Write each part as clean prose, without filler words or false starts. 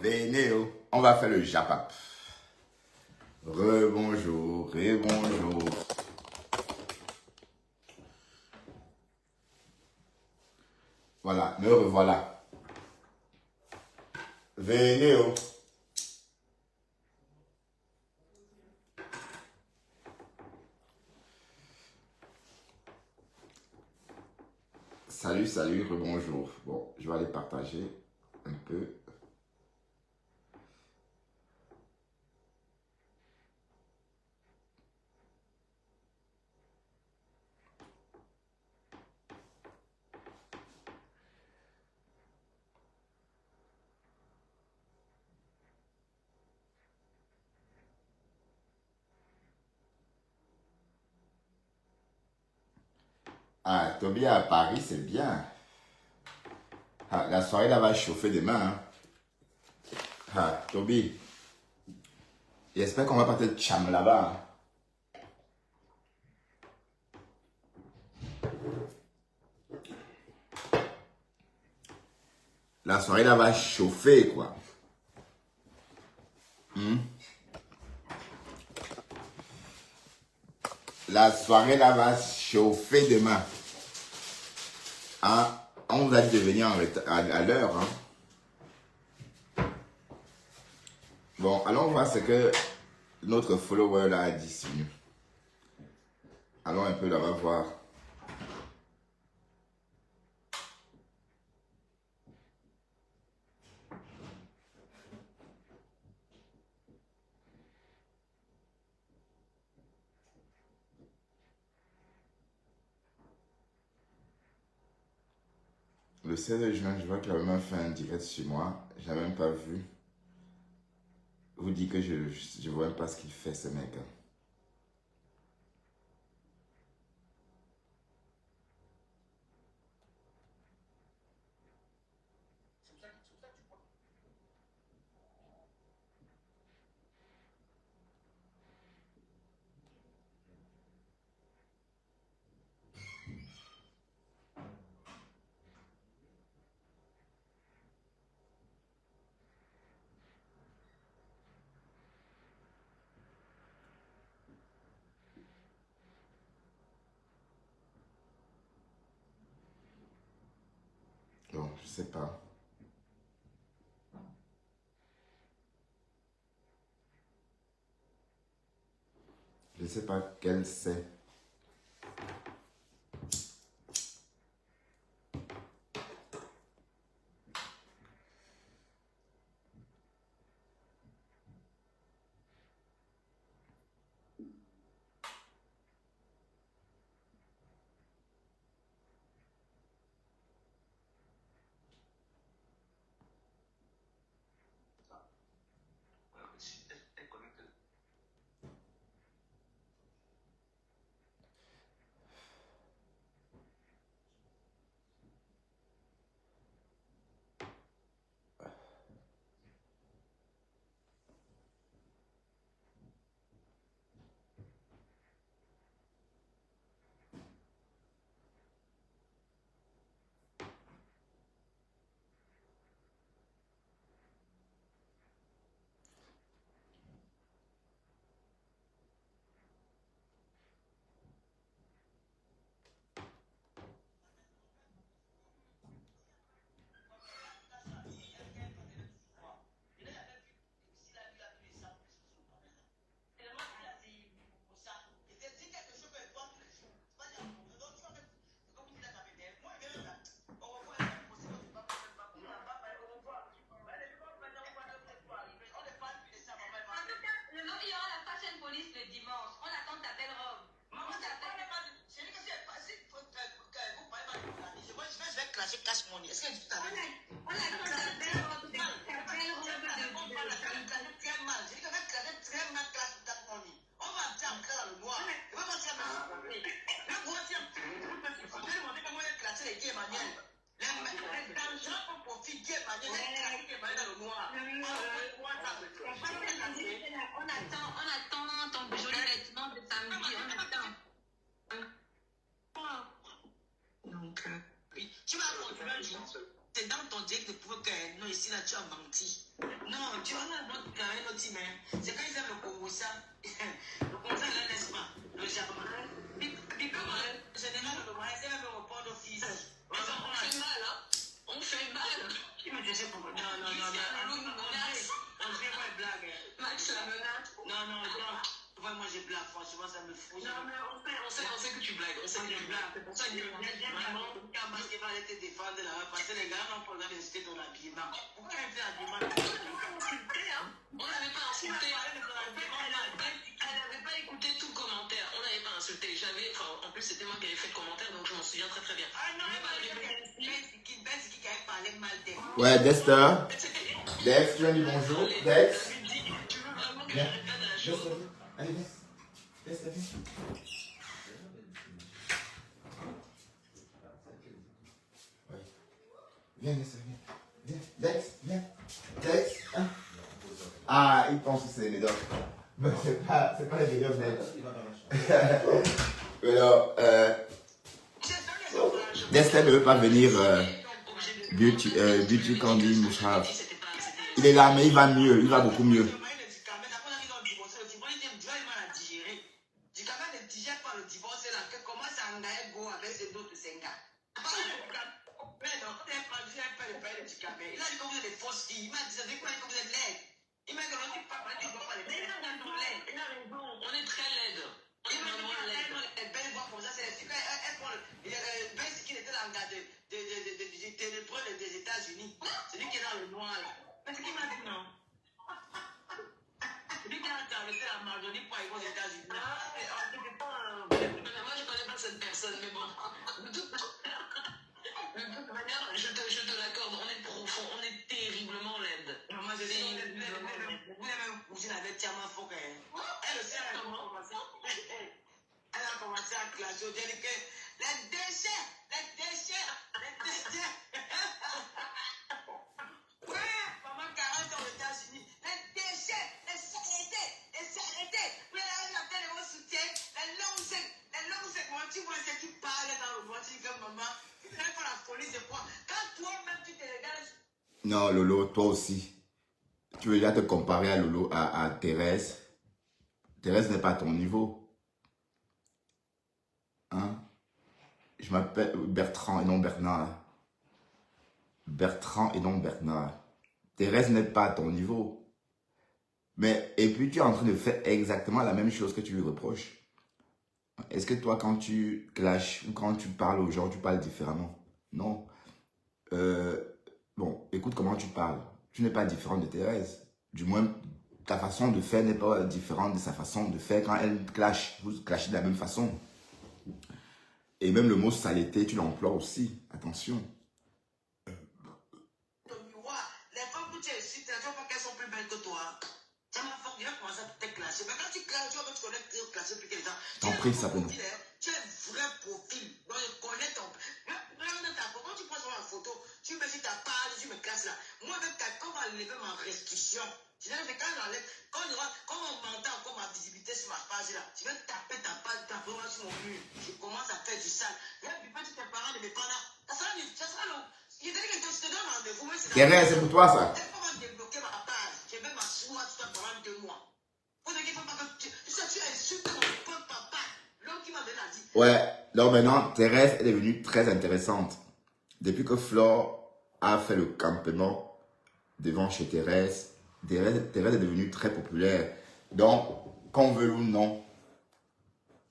Vénéo, on va faire le japap. Rebonjour, rebonjour. Voilà, me revoilà. Vénéo. Salut, salut, rebonjour. Bon, je vais aller partager un peu. Ah, Toby à Paris, c'est bien. Ah, la soirée là va chauffer demain. Hein. Ah, Toby, j'espère qu'on va pas te cham là-bas. Hein. La soirée là va chauffer, quoi. La soirée là va chauffer demain. Hein? On va devenir à l'heure. Hein? Bon, allons voir ce que notre follower là a dit sur nous. Allons un peu là-bas voir. Le 16 juin, je vois qu'il a même fait un direct sur moi. Je n'ai même pas vu. Vous dites que je ne vois même pas ce qu'il fait, ce mec. Hein. Bon, je sais pas. Je sais pas quel c'est. il ne pouvait que... Non, ici, là, tu as menti. Non, tu en as d'autres quand même, autre mais c'est quand ils aiment le Congo, ça. Le Congo, là, n'est-ce pas? Le Japon. Généralement, le Marais, c'est même au port d'office. On fait mal, hein? On fait mal. Qui me disait pour moi? Non, non, non, non. On fait pas de blague. Max, la menace. Non, non, non. Moi, j'ai blague, franchement, ça me fout. Non, mais on sait que tu blagues. On sait que tu blagues. C'est pour ça que vraiment, quand moi, je vais aller te défendre là, parce que les gars n'ont pas le droit d'insister ton habillement. Pourquoi ils font l'habillement? On n'avait pas insulté. Elle n'avait pas écouté tout le commentaire. On n'avait pas insulté. En plus, c'était moi qui avais fait le commentaire, donc je m'en souviens très très bien. Ah non, Ben, qui avait parlé mal d'elle. Ouais, Dexter. Dex, tu as dit bonjour. Dex. Tu veux vraiment que Viens. j'arrête pas de la chose? Allez, Dex. Dexter, viens. Oui. Viens, Dexter, viens. Viens. Dex, viens. Dex. Hein? Ah, il pense que c'est les médocs. Mais c'est pas les médocs, Dex. Alors, Dexter ne veut pas venir Beauty Candy Mouchard. Il est là, mais il va mieux, il va beaucoup mieux. On est très laide. On est vraiment laide. Qui était dans des États-Unis. C'est lui qui est dans le noir là. Mais c'est qui m'a dit non? C'est lui qui a traversé la Amazonie pour aller aux États-Unis. Moi je connais pas cette personne, mais bon. De toute manière, je te l'accorde, on est profond, on est terriblement laide. Moi je dis, vous même cousine avec Tiaman Fouque. Elle aussi, elle a commencé à clasher. Elle dit que les déchets. Ouais, maman 40 ans aux États-Unis. Les déchets, les s'arrêter. Oui, elle appelle au soutien, les longs secs. Moi, tu vois ce qui parle dans le bois, tu dis que maman, tu ne fais pas la folie, c'est quoi? Quand toi-même tu te regardes. Non, Lolo, toi aussi. Tu veux déjà te comparer à Lolo, à Thérèse. Thérèse n'est pas à ton niveau. Hein? Je m'appelle Bertrand et non Bernard. Bertrand et non Bernard. Thérèse n'est pas à ton niveau. Mais, et puis tu es en train de faire exactement la même chose que tu lui reproches. Est-ce que toi, quand tu clashes ou quand tu parles aux gens, tu parles différemment? Non. Bon, écoute comment tu parles. Tu n'es pas différent de Thérèse. Du moins, ta façon de faire n'est pas différente de sa façon de faire quand elle clash. Vous clashez de la même façon. Et même le mot saleté, tu l'emploies aussi. Attention. Les femmes que tu es ici, tu ne vois pas qu'elles sont plus belles que toi. Ça m'a fait bien commencer à te clasher. Mais quand tu clashes, tu vois que tu connais clasher plus que les gens. T'en prie, ça peut nous. Tu as un vrai profil. Donc, je connais ton. Quand tu prends sur la photo, tu me dis ta page, tu me classes là. Moi, avec quand on va lever ma restriction, quand on m'entend encore ma visibilité sur ma page là, je vais taper ta page, ta vraiment sur mon mur. Je commence à faire du sale. Viens, puis petit tes parents ne me pas là. Ça sera long. Il dit que je te donne rendez-vous. Thérèse, c'est pour toi ça. Elle va débloquer ma page. Je vais m'asseoir pendant 2 mois. Vous ne dites pas que tu insultes mon pote papa. L'homme qui m'a donné la dit. Ouais, donc maintenant, Thérèse est devenue très intéressante. Depuis que Flore a fait le campement devant chez Thérèse, Thérèse est devenue très populaire. Donc, qu'on veut ou non,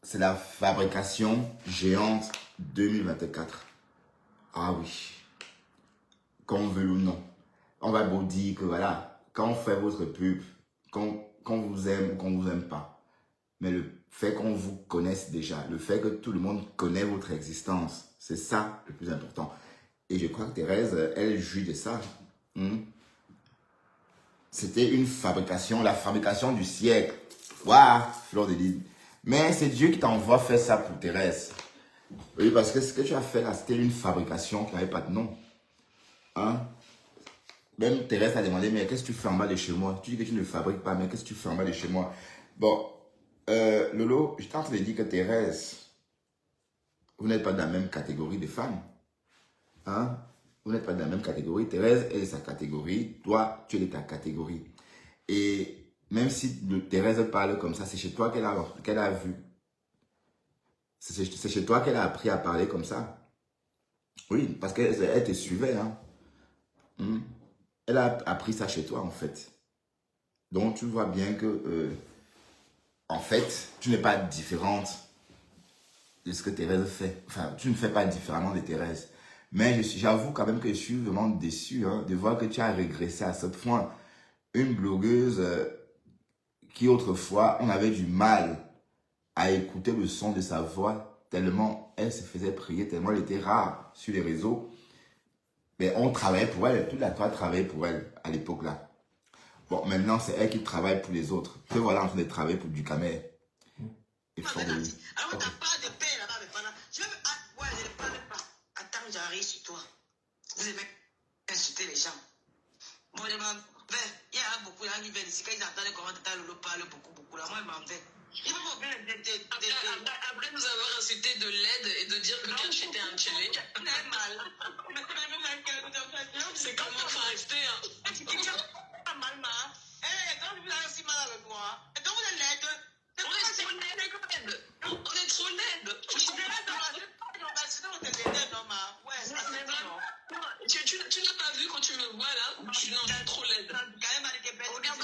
c'est la fabrication géante 2024. Ah oui, qu'on veut ou non. On va vous dire que voilà, quand on fait votre pub, qu'on vous aime ou qu'on vous aime pas, mais le fait qu'on vous connaisse déjà, le fait que tout le monde connaît votre existence, c'est ça le plus important. Et je crois que Thérèse, elle jouit de ça. C'était une fabrication, la fabrication du siècle. Waouh, Fleur de Lys. Mais c'est Dieu qui t'envoie faire ça pour Thérèse. Oui, parce que ce que tu as fait là, c'était une fabrication qui n'avait pas de nom. Hein? Même Thérèse t'a demandé, mais qu'est-ce que tu fais en bas de chez moi? Tu dis que tu ne fabriques pas, mais qu'est-ce que tu fais en bas de chez moi? Bon, Lolo, je t'en train de dire que Thérèse, vous n'êtes pas dans la même catégorie de femmes. Hein? Vous n'êtes pas dans la même catégorie. Thérèse est de sa catégorie. Toi, tu es de ta catégorie. Et même si Thérèse parle comme ça, c'est chez toi qu'elle a vu. C'est chez toi qu'elle a appris à parler comme ça. Oui, parce qu'elle te suivait. Hein. Elle a appris ça chez toi, en fait. Donc, tu vois bien que, en fait, tu n'es pas différente de ce que Thérèse fait. Enfin, tu ne fais pas différemment de Thérèse. Mais j'avoue quand même que je suis vraiment déçu de voir que tu as régressé à ce point. Une blogueuse qui autrefois, on avait du mal à écouter le son de sa voix, tellement elle se faisait prier, tellement elle était rare sur les réseaux. Mais on travaillait pour elle, toute la toile travaillait pour elle à l'époque là. Bon, maintenant c'est elle qui travaille pour les autres. Te voilà en train de travailler pour du camé. Et Alors, t'as pas de paix là-bas, mais pendant. Je veux. Ouais, je ne parle pas. Attends, j'arrive sur toi. Vous aimez insulter les gens. Bon, je m'en vais. Il y a beaucoup de gens qui viennent ici. Quand ils entendent comment Tata Lolo parle beaucoup là, moi, je m'en vais. Il faut bien après nous avoir insulté de l'aide et de dire que Catch était un challenge. C'est mal. C'est comme un FAFT, hein. C'est mal, ma. Eh, quand vous avez aussi mal avec moi. Et donc, vous êtes l'aide. On est trop laide. On est trop laide. Tu n'as pas vu quand tu me vois là? Je suis trop laide. Regarde.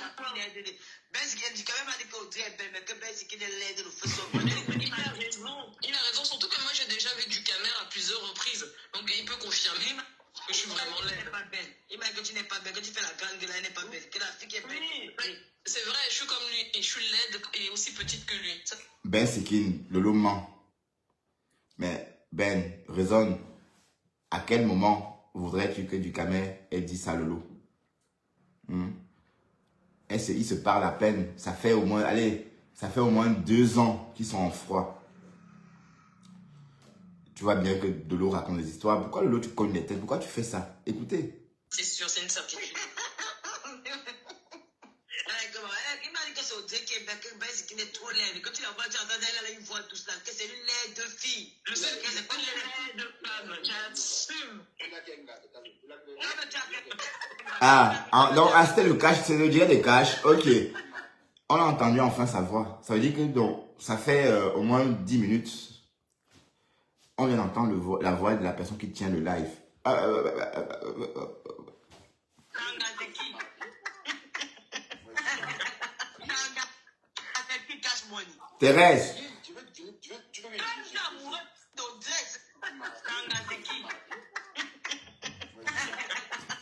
Il a raison, surtout que moi j'ai déjà vu du caméra à plusieurs reprises. Donc il peut confirmer que je suis vraiment laide. Il m'a dit que tu n'es pas belle, que tu fais la grande gueule, elle n'est pas belle. Que la fille qui est belle. Oui. C'est vrai, je suis comme lui et je suis laide et aussi petite que lui. Ben Sikin, Lolo ment. Mais Ben, raisonne. À quel moment voudrais-tu que du camé ait dit ça Lolo? Ils se parlent à peine. Ça fait au moins, allez, ça fait au moins 2 ans qu'ils sont en froid. Tu vois bien que Lolo raconte des histoires. Pourquoi Lolo tu cognes les têtes? Pourquoi tu fais ça? Écoutez. C'est sûr, c'est une certitude. Il m'a dit que c'est au Dieu qui est trop laide. Quand tu la vois, tu entends elle a une voix tout ça, que c'est une laide fille. Je sais que c'est pas une laide femme, j'assume. Ah, donc c'était le cash, c'est le direct des cash. Ok. On a entendu enfin sa voix. Ça veut dire que donc, ça fait au moins 10 minutes. On vient d'entendre la voix de la personne qui tient le live. Thérèse.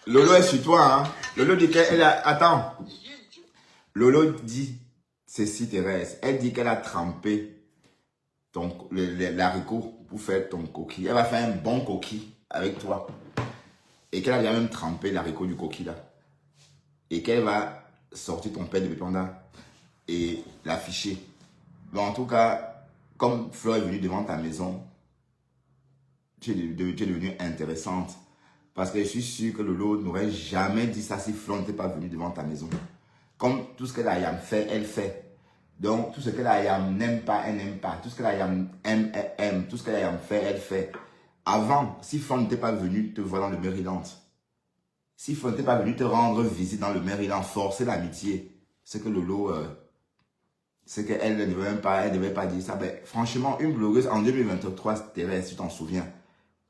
Lolo est sur toi, hein. Lolo dit qu'elle a... Attends. Lolo dit ceci, Thérèse. Elle dit qu'elle a trempé l'haricot pour faire ton coquille. Elle va faire un bon coquille avec toi. Et qu'elle a déjà même trempé l'haricot du coquille là. Et qu'elle va sortir ton père de Bépanda et l'afficher. Bon, en tout cas, comme Fleur est venue devant ta maison, tu es devenue intéressante. Parce que je suis sûr que Lolo n'aurait jamais dit ça si Fleur n'était pas venue devant ta maison. Comme tout ce que la Yam fait, elle fait. Donc, tout ce que la Yam n'aime pas, elle n'aime pas. Tout ce que la Yam aime, elle aime. Tout ce que la Yam fait, elle fait. Avant, si Fleur n'était pas venue te voir dans le Maryland, si Fleur n'était pas venue te rendre visite dans le Maryland, forcer l'amitié, c'est que Lolo... c'est qu'elle ne devait pas dire ça. Ben, franchement, une blogueuse en 2023, Thérèse, tu t'en souviens,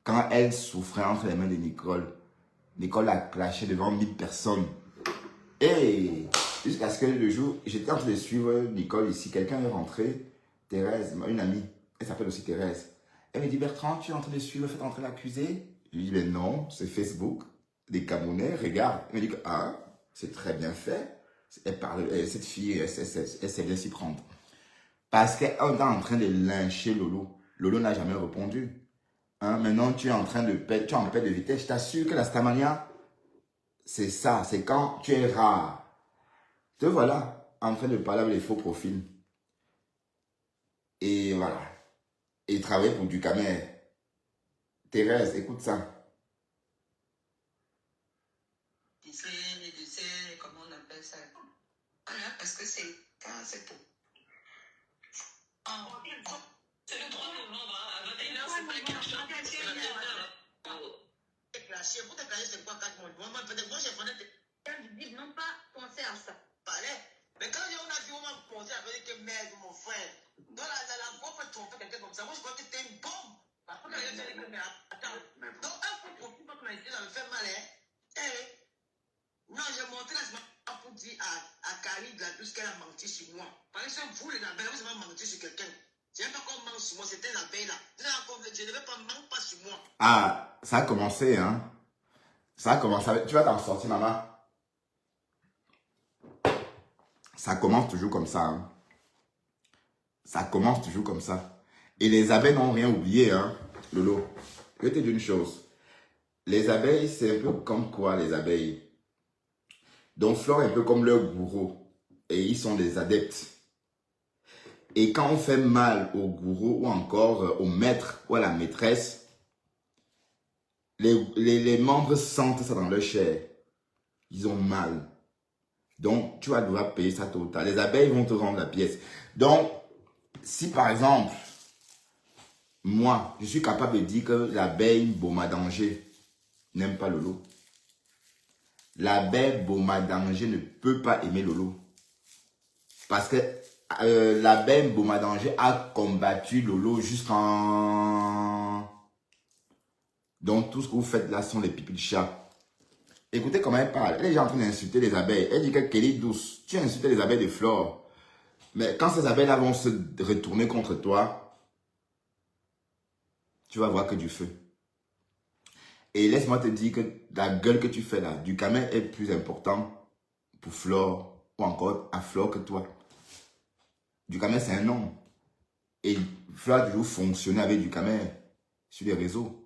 quand elle souffrait entre les mains de Nicole, Nicole a clashé devant 1000 personnes. Et jusqu'à ce que le jour, j'étais en train de suivre Nicole ici, quelqu'un est rentré, Thérèse, une amie, elle s'appelle aussi Thérèse. Elle me dit, Bertrand, tu es en train de suivre, faites entrer l'accusé. Je lui dis, mais non, c'est Facebook, des Camerounais, regarde. Elle me dit, ah, c'est très bien fait. Elle parle, cette fille, elle sait bien s'y prendre. Parce qu'elle est en train de lyncher Lolo. Lolo n'a jamais répondu. Hein? Maintenant, tu es en train de perdre, tu es en perte de vitesse. Je t'assure que la Stamania, c'est ça. C'est quand tu es rare. Te voilà en train de parler avec les faux profils. Et voilà. Et travailler pour du camère. Thérèse, écoute ça. Comment on appelle ça? Voilà, parce que c'est pour. C'est le 3 novembre, à 21h, c'est pas quelque chose. déclenché. Vous déclenchez, c'est quoi 4 mois? Moi, peut-être, moi, je connais des n'ont pas pensé à ça. Fallait. Mais quand on a vu, on m'a pensé à dire que merde, mon frère. Dans la voix, on peut tromper quelqu'un comme ça. Moi, je crois que c'était une bombe. Par contre, je dis que, mais attends. Donc, un coup, pour tout, quand ça me fait mal, hein. Eh, non, j'ai monté la semaine pour dire à Carrie tout ce qu'elle a menti sur moi. Par exemple, vous, les abeilles, vous avez menti sur quelqu'un. Je n'aime pas qu'on ment sur moi, c'était l'abeille là. Je ne vais pas mentir pas sur moi. Ah, ça a commencé, hein. Ça a commencé. Tu vas t'en sortir, maman. Ça commence toujours comme ça, hein. Ça commence toujours comme ça. Et les abeilles n'ont rien oublié, hein, Lolo. Je vais te dire une chose. Les abeilles, c'est un peu comme quoi, les abeilles? Donc, Flore est un peu comme leur gourou. Et ils sont des adeptes. Et quand on fait mal au gourou ou encore au maître ou à la maîtresse, les membres sentent ça dans leur chair. Ils ont mal. Donc, tu vas devoir payer ça total. Les abeilles vont te rendre la pièce. Donc, si par exemple, moi, je suis capable de dire que l'abeille Boma-Danger n'aime pas Lolo. L'abeille Boma-Danger ne peut pas aimer Lolo. Parce que l'abeille Boma-Danger a combattu Lolo jusqu'en... Donc, tout ce que vous faites là sont les pipis de chat. Écoutez comment elle parle. Elle est déjà en train d'insulter les abeilles. Elle dit que Kelly douce, tu as insulté les abeilles de Flore. Mais quand ces abeilles-là vont se retourner contre toi, tu vas voir que du feu. Et laisse-moi te dire que la gueule que tu fais là, du camel est plus important pour Flore ou encore à Flore que toi. Du camel, c'est un homme. Et Flore a toujours fonctionné avec du camel sur les réseaux.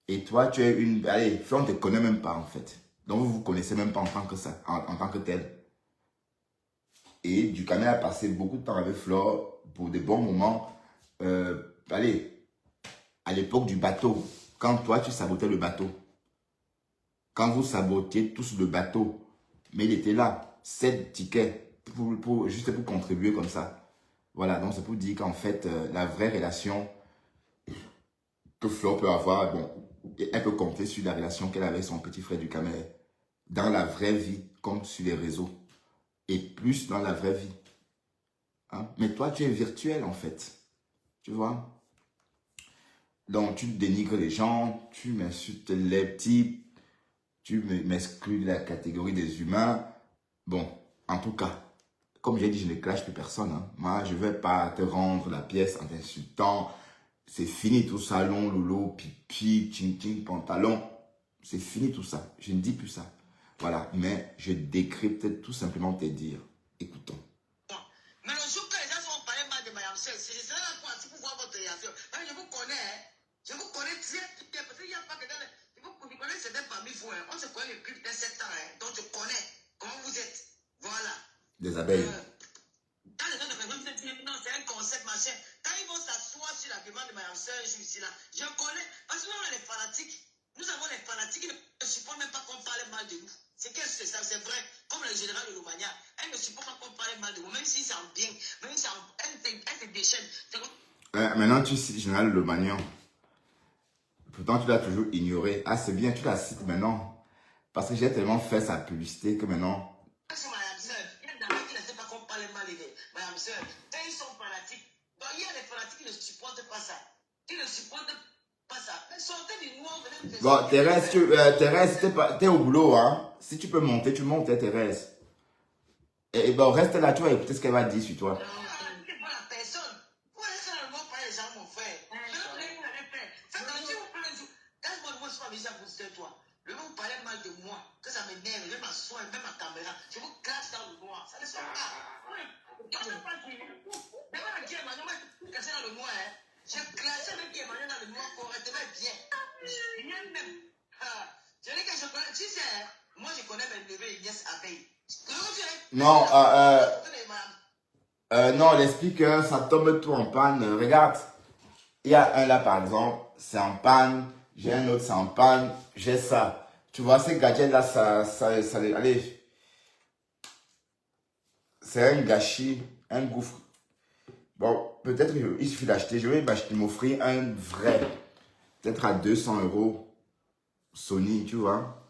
Et toi, tu es une... Allez, Flore ne te connaît même pas en fait. Donc, vous ne vous connaissez même pas en tant que ça, en tant que tel. Et du camel a passé beaucoup de temps avec Flore pour des bons moments. Allez, à l'époque du bateau, quand toi, tu sabotais le bateau. Quand vous sabotiez tous le bateau. Mais il était là, 7 tickets, juste pour contribuer comme ça. Voilà, donc c'est pour dire qu'en fait, la vraie relation que Flore peut avoir, bon, elle peut compter sur la relation qu'elle avait avec son petit frère du camel. Dans la vraie vie, comme sur les réseaux. Et plus dans la vraie vie. Hein? Mais toi, tu es virtuel en fait. Tu vois? Donc, tu dénigres les gens, tu m'insultes les petits, tu m'exclus de la catégorie des humains. Bon, en tout cas, comme j'ai dit, je ne clash plus personne. Hein. Moi, je ne vais pas te rendre la pièce en t'insultant. C'est fini tout ça, long, loulou, pipi, ching, pantalon. C'est fini tout ça. Je ne dis plus ça. Voilà, mais je décrypte tout simplement tes dires. Écoutons. Mais le jour que les gens vont parler mal de Mme Seul, c'est ça la partie pour voir votre réaction. Je vous connais, hein. Je vous connais très bien, parce qu'il n'y a pas que dans les... Vous connaissez certains parmi vous, hein. On se connaît depuis peut-être 7 ans, hein. Donc je connais comment vous êtes. Voilà. Des abeilles. Quand les gens de dire non, c'est un concept, machin. Quand ils vont s'asseoir sur la demande de Mme Seul, ici, là, je connais. Parce que nous, on est les fanatiques. Nous avons les fanatiques qui ne supportent même pas qu'on parle mal de nous. C'est ça, c'est vrai. Comme le général de Lomania, elle ne supporte pas qu'on parle mal de vous, même si c'est en bien, même si elle se déchaîne. Maintenant, tu cites général Lomagnan. Pourtant, tu l'as toujours ignoré. Ah, c'est bien, tu la cites maintenant. Parce que j'ai tellement fait sa publicité que maintenant... C'est Mme Seul. Il y a des gens qui ne savent pas qu'on parle mal de Mme Seul. Quand ils sont fanatiques. Donc, il y a des fanatiques qui ne supportent pas ça. Qui ne supportent pas ça. Mais sortez du noir, venez. Bon, Thérèse, t'es au boulot, hein. Si tu peux monter, tu montes, hein, Thérèse. Et bon, reste là, tu vas écouter ce qu'elle va dire sur toi. C'est pas la personne. Vous allez faire le mot par les gens, mon frère. Moi, je suis pas visé à vous dire, toi. Le mot vous parlez mal de moi, que ça m'énerve, je vais m'asseoir, même ma caméra, je vous classe dans le noir. Ça ne sort pas. Je ne sais pas dire. D'abord, la guerre, maintenant, je cassé dans le noir. Hein. J'ai classé avec qui Emmanuel dans le noir correctement bien. Rien même. Je dis que je connais, tu sais, moi je connais mes neveux et nièces abeilles. Non, non, les speakers, ça tombe tout en panne. Regarde, il y a un là par exemple, c'est en panne. J'ai un autre, c'est en panne. J'ai ça. Tu vois, ces gadgets là, allez. C'est un gâchis, un gouffre. Bon, peut-être il suffit d'acheter. Je vais m'offrir un vrai. Peut-être à 200 €. Sony, tu vois.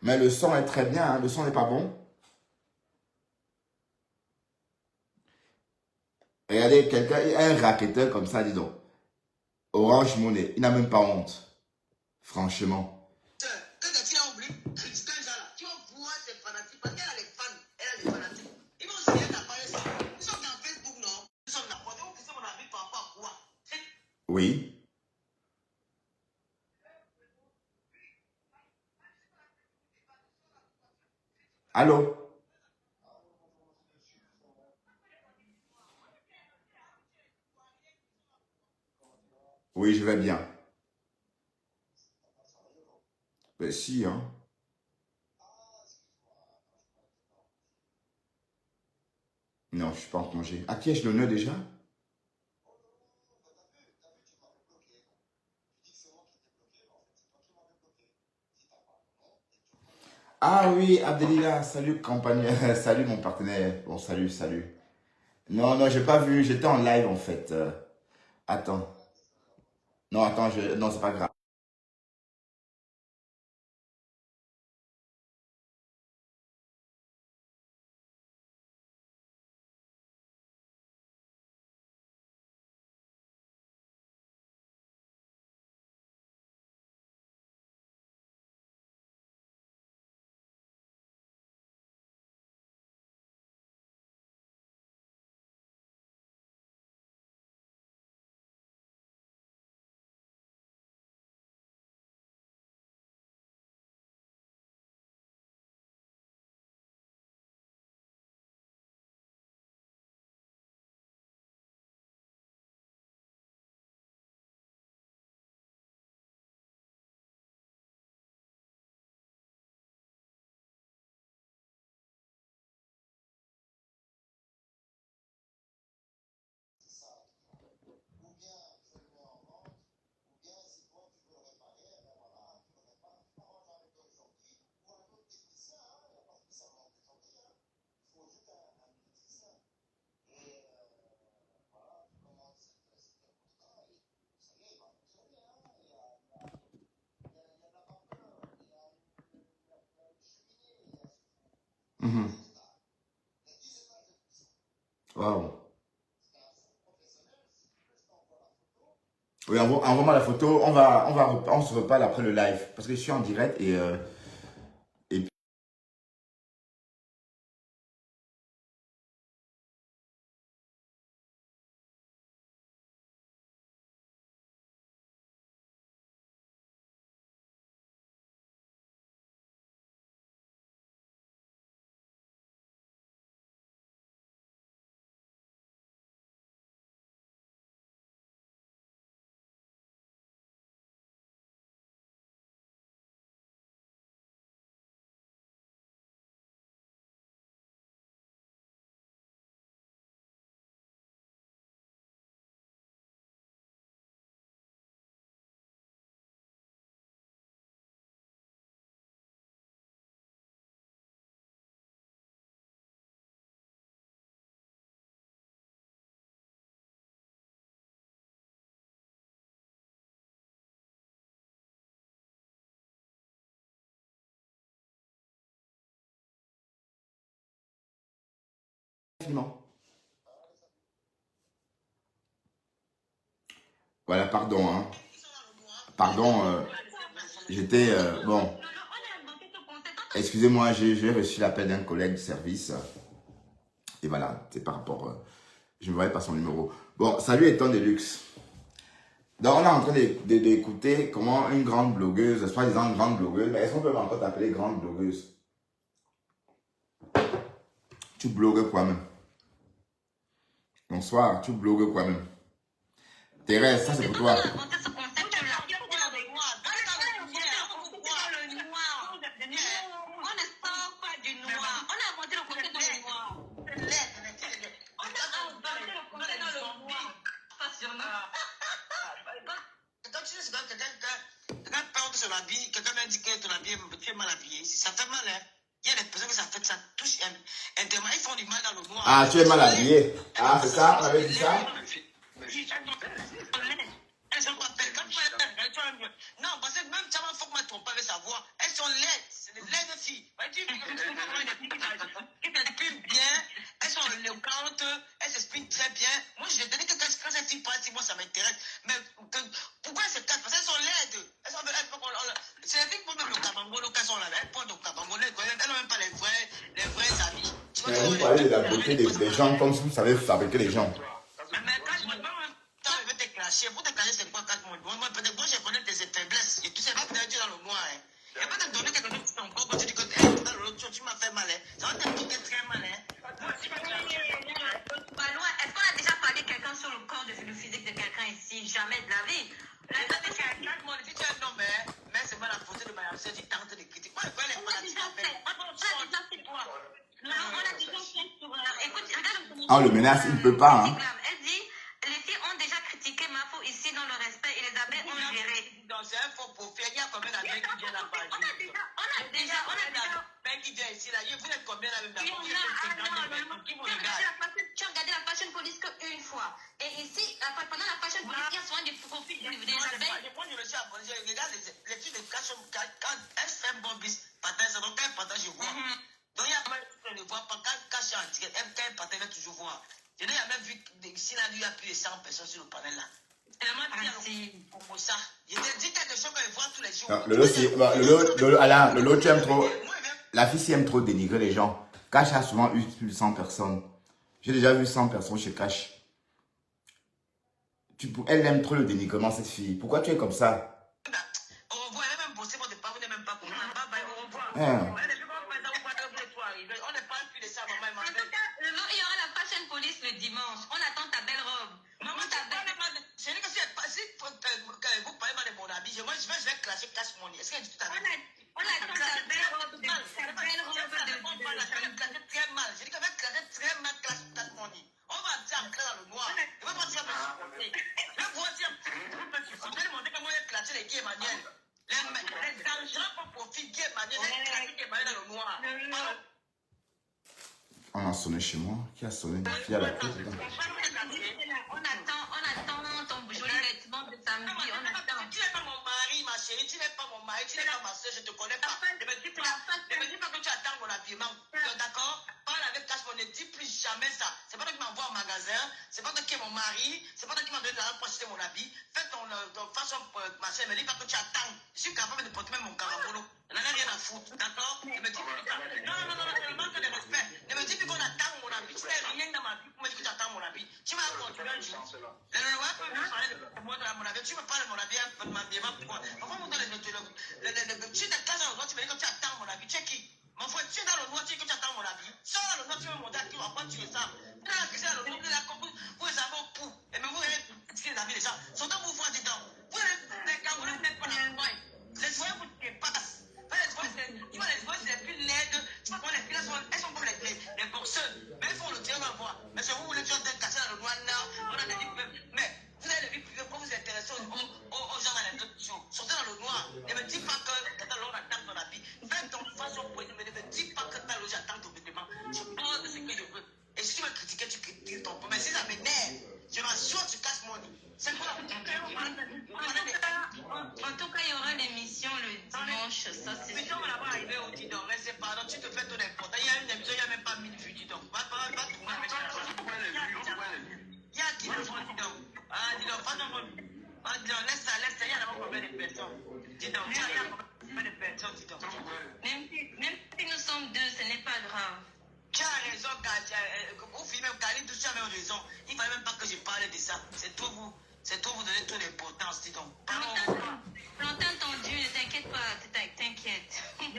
Mais le son est très bien, hein. Le son n'est pas bon. Regardez, quelqu'un, un racketteur comme ça, dis donc. Orange Money, il n'a même pas honte. Franchement. Quand la fille a oublié, Christin, tu vas voir ses fanatiques, parce qu'elle a les fans, elle a les fanatiques. Ils vont essayer d'appareiller ça. Nous sommes dans Facebook, non? Nous sommes dans quoi? Vous faites mon avis par rapport à quoi? Oui. Allô? Oui, je vais bien. Ben si, hein. Non, je suis pas en congé. À qui ai-je l'honneur déjà? Ah oui, Abdelila, salut compagnon, salut mon partenaire. Bon, salut, salut. Non, non, j'ai pas vu, j'étais en live en fait. Attends. Non, attends, non, c'est pas grave. Mhm. Waouh. Oui, envoie-moi la photo. On se reparle après le live. Parce que je suis en direct et non. Voilà, pardon, hein. Pardon, j'étais bon. Excusez-moi, j'ai reçu l'appel d'un collègue de service. Et voilà, c'est par rapport. Je ne voyais pas son numéro. Bon, salut Eton Deluxe. Donc, on est en train d'écouter comment une grande blogueuse, soi-disant une grande blogueuse, mais est-ce qu'on peut encore t'appeler grande blogueuse? Tu blogues quoi même? Bonsoir, tu blogues quoi même? Thérèse, ça c'est pour toi. Quelqu'un m'a dit que ton habillé est mal habillé. Ça fait mal, hein. Il y a des personnes que ça fait, ça touche intimement. Ils font du mal dans le noir. Ah, tu es mal habillé. Ah, c'est ça, on avait dit ça? Elles sont pas belles. Quand tu vas non, parce que même ça va, faut que ma trompe avec sa voix. Elles sont laides. C'est des laides filles. Tu qui t'expriment bien. Elles sont éloquentes. Elles s'expriment très bien. Moi, je te dis que quand ces filles parlent, moi, ça m'intéresse. Mais pourquoi elles se cachent? Parce qu'elles sont laides. C'est les filles qui font même le cabangolo quand elles sont là. Elles font le cabangolo. Elles n'ont même pas les vrais amis. Mais vous parlez de la beauté des gens comme si vous savez fabriquer les gens. Mais quand je vais te clasher, pour te clasher, c'est quoi 4 mois? Moi, peut-être, moi, je connais tes faiblesses. Et tu sais pas que tu es dans le noir. Hein. Je vais pas te donner quelque chose qui t'encore quand tu dis que tu m'as fait mal. Hein. Ça va te piquer très mal. Hein. Est-ce qu'on a déjà parlé de quelqu'un sur le corps, le physique de quelqu'un ici? Jamais de la vie. Là, si tu es un homme, mais c'est pas la faute de ma soeur, tu tentes de critiquer. Moi, je veux les maladies. Non, on a déjà fait sur. Écoute, regarde. Ah, le menace, il ne peut pas. Hein. Elle dit les filles ont déjà critiqué Mafo ici dans le respect et les abeilles ont géré. Donc, c'est un faux profil. Il y a combien d'abeilles qui viennent là-bas? On a déjà. Ben qui vient ici là. Vous êtes combien là même? Tu as regardé la Fashion Police qu'une fois. Et ici, pendant la Fashion Police, il y a souvent des profils des abeilles. Moi, je me suis abonné. Je regarde les filles de Fashion quand elles font un bon bis, partage, donc quand elles partagent, je vois. Donc, il y a pas de ne voir pas quand je suis en tirette, quand elles partagent, toujours voir. Je n'ai jamais vu ici là, il y a plus de 100 personnes sur le panel là. Pour ça. Je te dis quelque chose quand ils voient tous les jours. Alain, Lolo, tu aimes trop. La fille, si aime trop dénigrer les gens. Cash a souvent eu plus de 100 personnes. J'ai déjà vu 100 personnes chez Cash. Elle aime trop le dénigrement, cette fille. Pourquoi tu es comme ça? Au revoir, elle a même bossé pour ne pas, vous n'êtes même pas pour moi. Au revoir. On n'est pas plus de ça, maman. En tout cas, il y aura la Fashion Police le dimanche. On attend ta belle robe. Maman, ta belle robe. Je dis que si vous parlez mal de mon habit, moi je vais clasher Cash Money. Est-ce que tu t'as dit? On attend ta belle robe. Ta belle robe. Je vais clasher très mal. Je dis que je vais clasher très mal Cash Money. On va dire en clair dans le noir. Je vais pas dire me supporter. Je vais voir si je vais demander comment il a classé les gays Emmanuel. Les dangereux pour profit gays Emmanuel. Les classiques Emmanuel dans le noir. On a sonné chez moi. Qui a sonné? Qui a la clé? On attend ton joli vêtement de samedi. On attend. Tu n'es pas mon mari, ma chérie. Tu n'es pas mon mari. Tu n'es pas ma soeur. Je ne te connais pas. Ne me dis pas que tu attends mon habillement. D'accord? Parle avec Cash, on ne dit plus jamais ça. C'est pas toi qui m'envoie au magasin. C'est pas toi qui es mon mari. C'est pas toi qui m'as donné l'argent pour acheter mon habit. Fais ton façon, ma soeur. Ne me dis pas que tu attends. Je suis capable de porter même mon carambolo. Je n'en ai rien à foutre. D'accord? Ne me dis plus ça. Non, c'est le manque de respect. Ne me dis plus qu'on attend mon habit. Tu n'as rien dans ma vie pour me dire que tu attends mon habit. Tu m'as continué un jour. Tu me parles de mon habit, mon habillement. Pourquoi vous donnez tu te casses dans le noir, tu me dis que tu attends mon habit. Tu es qui? Mon frère, tu es dans le noir, tu dis que tu attends mon habit. Sors dans le noir, tu veux monter à qui? Après, tu le sens. Vous dans le noir, vous les avez au pouls. Et mais vous avez les habits des gens. Surtout vous voir dedans. Vous n'êtes pas dans le noir. Les voyants vous dépassent. Les voix, c'est les plus laides. Tu vois comment les filles, elles sont comme les boxeurs. Mais elles font le tir dans la voix. Mais si vous voulez toujours être cassé dans le noir, on a des mais vous avez des vies privées pour vous intéresser aux gens dans les autres jours. Sortez dans le noir. Ne me dis pas que quand on attend ton habit. Fais ton façon pour ne me dis pas que t'as logé attends ton vêtement. Je parle de ce que je veux. Et si tu veux critiquer, tu critiques ton peu. Mais si ça m'énerve, je m'assure que tu casses mon lit. C'est quoi? En tout cas, il y aura l'émission le dimanche. Ça, c'est sûr. On va arriver au Didon. Mais c'est pardon, tu te fais tout n'importe. Il y a une émission, il n'y a même pas 1000 vues, Didon. Va trouver il y a qui le font, Didon? Ah, Didon, pas de monde. Ah, Didon, laisse ça, il y a d'abord combien de personnes? Didon, il y a combien de personnes, Didon? Même si nous sommes deux, ce n'est pas grave. Tu as raison, au film, Khalid, tu as même raison. Il ne fallait même pas que je parle de ça. C'est trop vous donner toute l'importance, dis donc. Plantain tendu, ne t'inquiète pas, t'inquiète. Ne me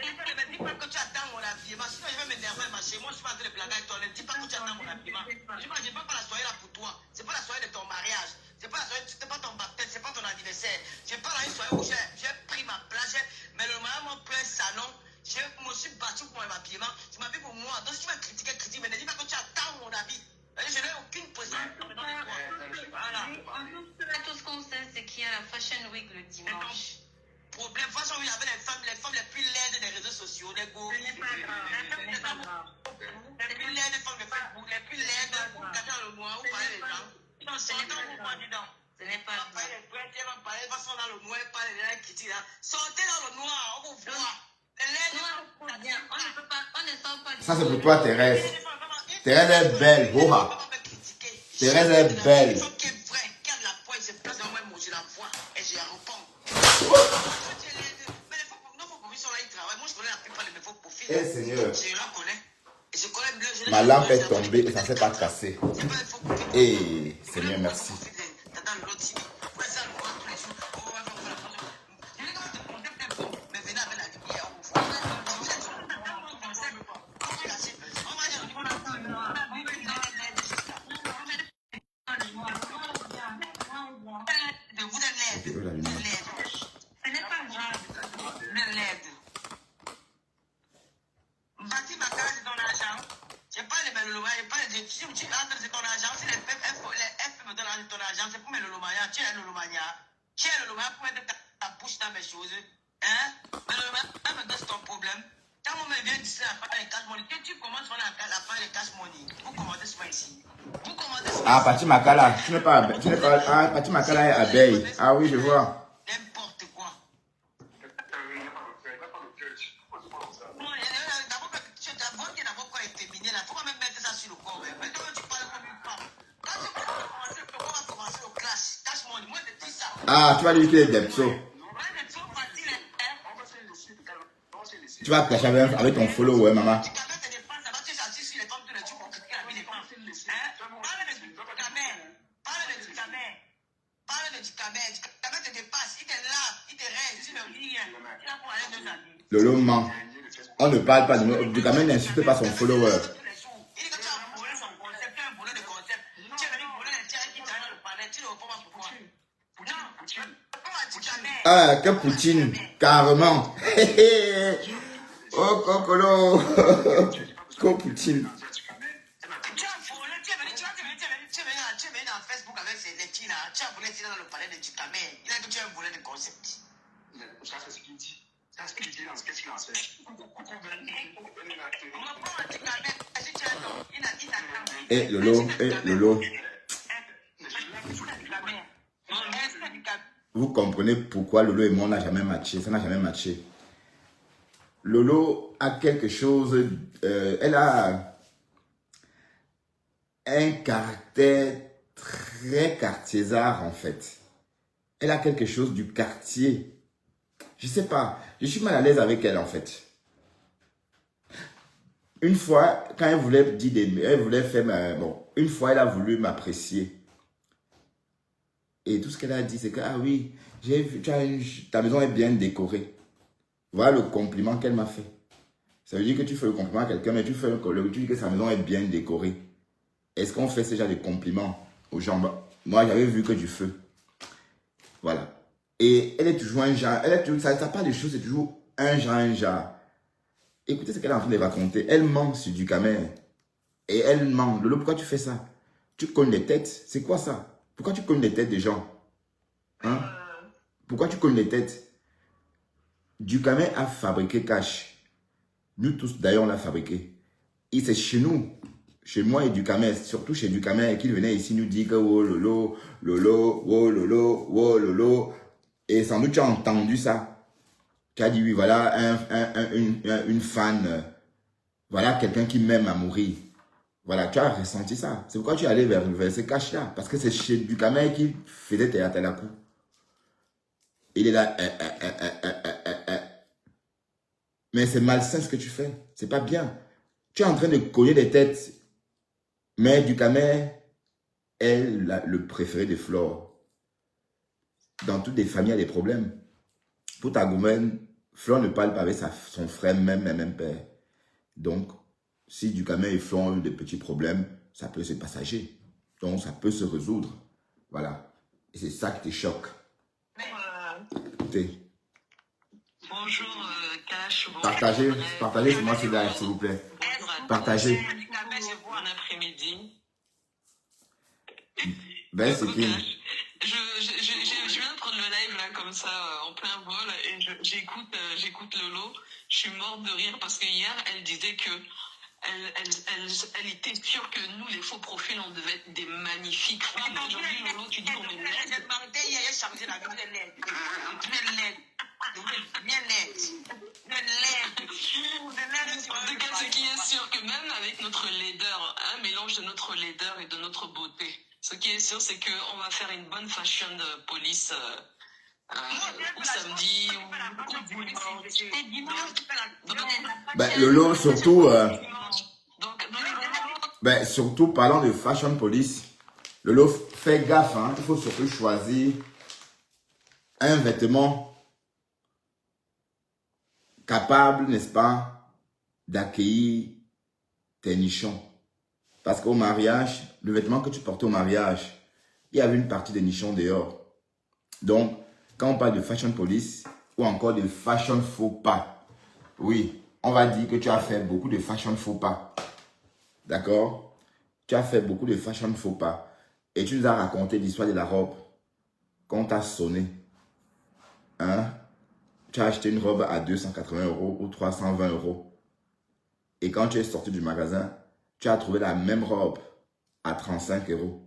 dis pas que tu attends mon habillement, sinon je vais m'énerver, ma chérie. Moi, je suis pas en train de blaguer avec toi. Ne dis pas que tu attends mon habillement. Je ne veux pas la soirée là pour toi. C'est pas la soirée de ton mariage. C'est pas la soirée, c'est pas ton baptême, c'est pas ton anniversaire. Je parle à une soirée où j'ai pris ma place, mais le mariage m'a plein salon. Je me suis battu pour mon habillement. Tu m'as vu pour moi. Donc, si tu veux critiquer, mais ne dis pas que tu attends mon habit. Je n'ai aucune pression. Voilà. Tout ce qu'on sait, c'est qu'il y a la Fashion Week le dimanche. Problème, Fashion Week avec les femmes les plus laides des réseaux sociaux, les go. Les plus laides des femmes, les plus laides, vous regardez dans le noir, vous parlez des gens. Ce n'est pas vous, moi, dis donc. Ce n'est pas vrai. Elle va parler, elle va sortir dans le noir, elle parle, elle critique là. Sortez dans le noir, on vous voit. On ne peut pas, on ne sort pas. Ça, c'est pour toi, Thérèse. Thérèse est belle. Oha. Thérèse est belle. Il faut qu'il y ait vrai, qu'il y a de la pointe, c'est place dans moi, je la vois et je la réponds. Mais les faux profils sont là, ils travaillent. Moi, je connais la plupart de mes faux profils. Eh, Seigneur. Je la connais. Et je connais bien. Ma lampe est tombée et ça ne s'est pas cassé. Eh, Seigneur, merci. Bâti ma case, c'est ton argent. Je n'ai pas les lolomaya, je n'ai pas les. Si tu entres, c'est ton argent. Si les F me donnent ton argent, c'est pour mes lolomaya. Tu es un lolomaya. Tu es un lolomaya pour mettre ta bouche dans mes choses. Hein? Mais lolomaya me donne ton problème. Quand on me vient dire à faire les cash money, que tu commences à faire les cash money, vous commandez souvent ici. Vous commandez souvent Ah, Pati Makala. Tu n'es pas. Ah, Pati Makala est abeille. Ah oui, je vois. n'importe quoi. D'abord, quoi est féminin là, faut pas même mettre ça sur le corps. Mais quand tu parles comme une femme, quand tu commences, on va commencer au clash. Cash money, moi je dis ça. Ah, tu vas lui dire qu'il est des psaumes. Tu vas clasher avec ton follower, maman. Lolo ment. On ne parle pas de nous. Du gamin n'insulte pas son follower. Ah, que Poutine, carrément. Oh, Cocolo. Ko Poutine. Tu es venu dans Facebook avec les petits là. Tu as volé dans le palais de Djikame. Il a dit que tu as volé le concept. Ça, c'est ce qu'il dit. C'est ce qu'il dit dans ce qu'il a fait. Eh, Lolo, Lolo. Vous comprenez pourquoi Lolo et moi, on n'a jamais matché. Ça n'a jamais matché. Lolo a quelque chose. Elle a un caractère très quartiésard, en fait. Elle a quelque chose du quartier. Je sais pas. Je suis mal à l'aise avec elle, en fait. Une fois, quand elle voulait dire elle voulait faire bon, une fois, elle a voulu m'apprécier. Et tout ce qu'elle a dit, c'est que, ah oui, j'ai vu, ta maison est bien décorée. Voilà le compliment qu'elle m'a fait. Ça veut dire que tu fais le compliment à quelqu'un, mais tu dis que sa maison est bien décorée. Est-ce qu'on fait ce genre de compliments aux gens? Moi, j'avais vu que du feu. Voilà. Et elle est toujours un genre, ça n'a pas de choses, c'est toujours un genre. Écoutez ce qu'elle est en train de raconter. Elle ment sur du caméra. Et elle ment. Lolo, pourquoi tu fais ça? Tu cognes les têtes. C'est quoi ça? Pourquoi tu cognes les têtes des gens? Hein? Pourquoi tu cognes les têtes? Ducamel a fabriqué Cash. Nous tous, d'ailleurs, on l'a fabriqué. Et c'est chez nous, chez moi et Ducamel, surtout chez Ducamel, qu'il venait ici nous dire que oh lolo, lolo, oh lolo, oh lolo. Et sans doute tu as entendu ça. Tu as dit oui, voilà une fan. Voilà quelqu'un qui m'aime à mourir. Voilà, tu as ressenti ça. C'est pourquoi tu es allé vers ce Cash-là. Parce que c'est chez Ducamel qui faisait théâtre à la coup. Il est là. Mais c'est malsain ce que tu fais. C'est pas bien. Tu es en train de cogner des têtes. Mais Ducamel est le préféré de Flore. Dans toutes les familles, il y a des problèmes. Pour ta goumène, Flore ne parle pas avec son frère, même père. Donc, si Ducamel et Flore ont eu des petits problèmes, ça peut se passager. Donc, ça peut se résoudre. Voilà. Et c'est ça qui te choque. Écoutez. Bonjour, Cash. Partagez sur moi ce live, s'il vous plaît. Partagez. Bon après-midi. Ben, c'est qui? Je viens de prendre le live là comme ça en plein vol et j'écoute Lolo. Je suis morte de rire parce que hier elle disait que elle était sûre que nous, les faux profils, on devait être des magnifiques femmes. Aujourd'hui, Lolo, tu dis qu'on est laide. J'ai demandé hier, j'ai changé la vie de l'aide. De l'aide. Bien l'aide. De l'aide. En tout cas, ce qui est sûr que même avec notre laideur, un mélange de notre laideur et de notre beauté, ce qui est sûr, c'est qu'on va faire une bonne fashion police ou samedi ou dimanche. Ben, Lolo, surtout, ben, surtout parlant de fashion police, Lolo, fais gaffe, hein, il faut surtout choisir un vêtement capable, n'est-ce pas, d'accueillir tes nichons. Parce qu'au mariage, le vêtement que tu portais au mariage, il y avait une partie des nichons dehors. Donc, quand on parle de fashion police ou encore de fashion faux pas, oui, on va dire que tu as fait beaucoup de fashion faux pas. D'accord? Tu as fait beaucoup de fashion faux pas. Et tu nous as raconté l'histoire de la robe qu'on t'a sonné. Hein? Tu as acheté une robe à 280 € ou 320 €. Et quand tu es sorti du magasin, tu as trouvé la même robe à 35 €.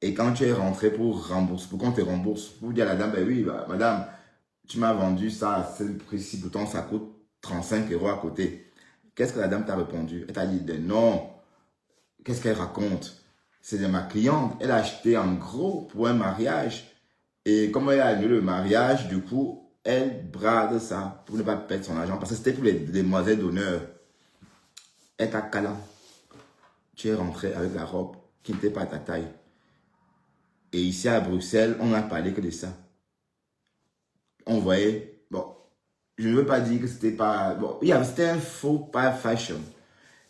Et quand tu es rentré pour qu'on te rembourse, pour dire à la dame, ben oui, bah, madame, tu m'as vendu ça à ce prix-ci, pourtant ça coûte 35 € à côté. Qu'est-ce que la dame t'a répondu? Elle t'a dit, non, qu'est-ce qu'elle raconte? C'est de ma cliente, elle a acheté en gros pour un mariage. Et comme elle a annulé le mariage, du coup, elle brade ça pour ne pas perdre son argent. Parce que c'était pour les demoiselles d'honneur. Elle t'a câlin. Tu es rentré avec la robe qui n'était pas à ta taille. Et ici à Bruxelles, on n'a parlé que de ça. On voyait, bon, je ne veux pas dire que c'était pas, bon, c'était un faux pas fashion.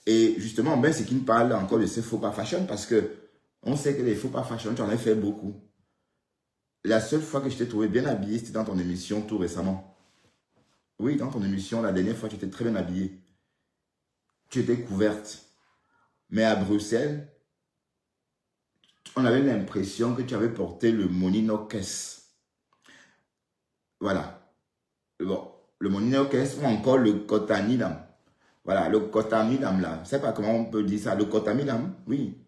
Et justement, Ben Sekin parle encore de ce faux pas fashion parce que on sait que les faux pas fashion, tu en as fait beaucoup. La seule fois que je t'ai trouvé bien habillée, c'était dans ton émission tout récemment. Oui, dans ton émission, la dernière fois, tu étais très bien habillée. Tu étais couverte. Mais à Bruxelles, on avait l'impression que tu avais porté le Moninokes. Voilà. Bon, le Moninokes ou encore le Kotanidam. Voilà, le Kotanidam là. Je ne sais pas comment on peut dire ça. Le Kotanidam, oui.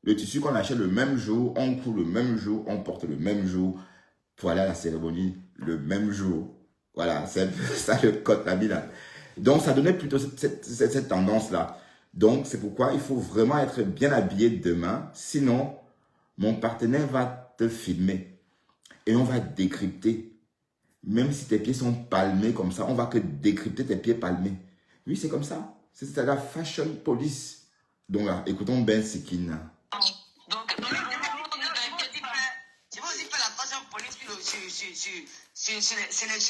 Le tissu qu'on achète le même jour, on coud le même jour, on porte le même jour pour aller à la cérémonie le même jour. Voilà, c'est ça le Kotanidam. Donc, ça donnait plutôt cette tendance-là. Donc, c'est pourquoi il faut vraiment être bien habillé demain. Sinon, mon partenaire va te filmer et on va décrypter. Même si tes pieds sont palmés comme ça, on va que décrypter tes pieds palmés. Oui, c'est comme ça. C'est la fashion police. Donc là, écoutons Ben Sekin. Donc, je vais aussi faire la fashion police sur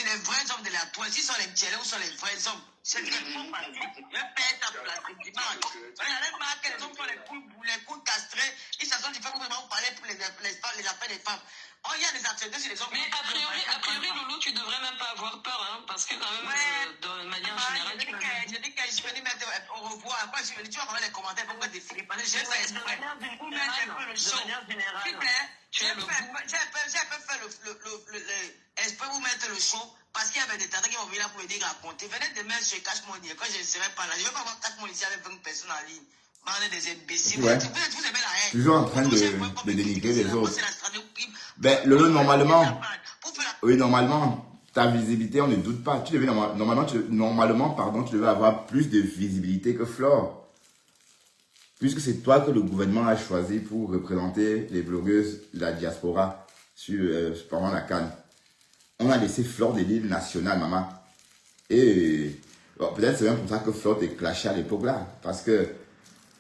les vrais hommes de la toile. S'ils sont les tielets ou sont les vrais hommes. C'est très bon parce que je perds ta place le dimanche. Regardez mal que les hommes sont les couilles castrés. Ils s'attendent du fait que vous parlez pour les affaires des femmes. Oh, il y a des accidents sur les hommes. Mais a priori, Loulou, tu devrais même pas avoir peur, hein, parce que quand même, de manière générale, je dis que je vais mettre au revoir. Après, tu vas regarder les commentaires pour que défiler. Parce que j'ai fait exprès. Pour mettre un peu le show. S'il vous plaît, j'ai un peu fait exprès vous mettre le show. Parce qu'il y avait des tatas qui vont venir là pour me dire raconter. Venez demain sur Cash Money. Quand je ne serai pas là, je ne vais pas avoir 4 mois ici avec 20 personnes en ligne. Des imbéciles. Ouais. Vous aimez la haine. Toujours en train de dénigrer les autres. Ben, Lolo, normalement, oui, normalement, ta visibilité, on ne doute pas. Tu devais, normalement, tu devais avoir plus de visibilité que Flore. Puisque c'est toi que le gouvernement a choisi pour représenter les blogueuses de la diaspora pendant la CAN. On a laissé Flore de l'île nationale, maman. Et bon, peut-être c'est même pour ça que Flore t'est clashé à l'époque-là. Parce que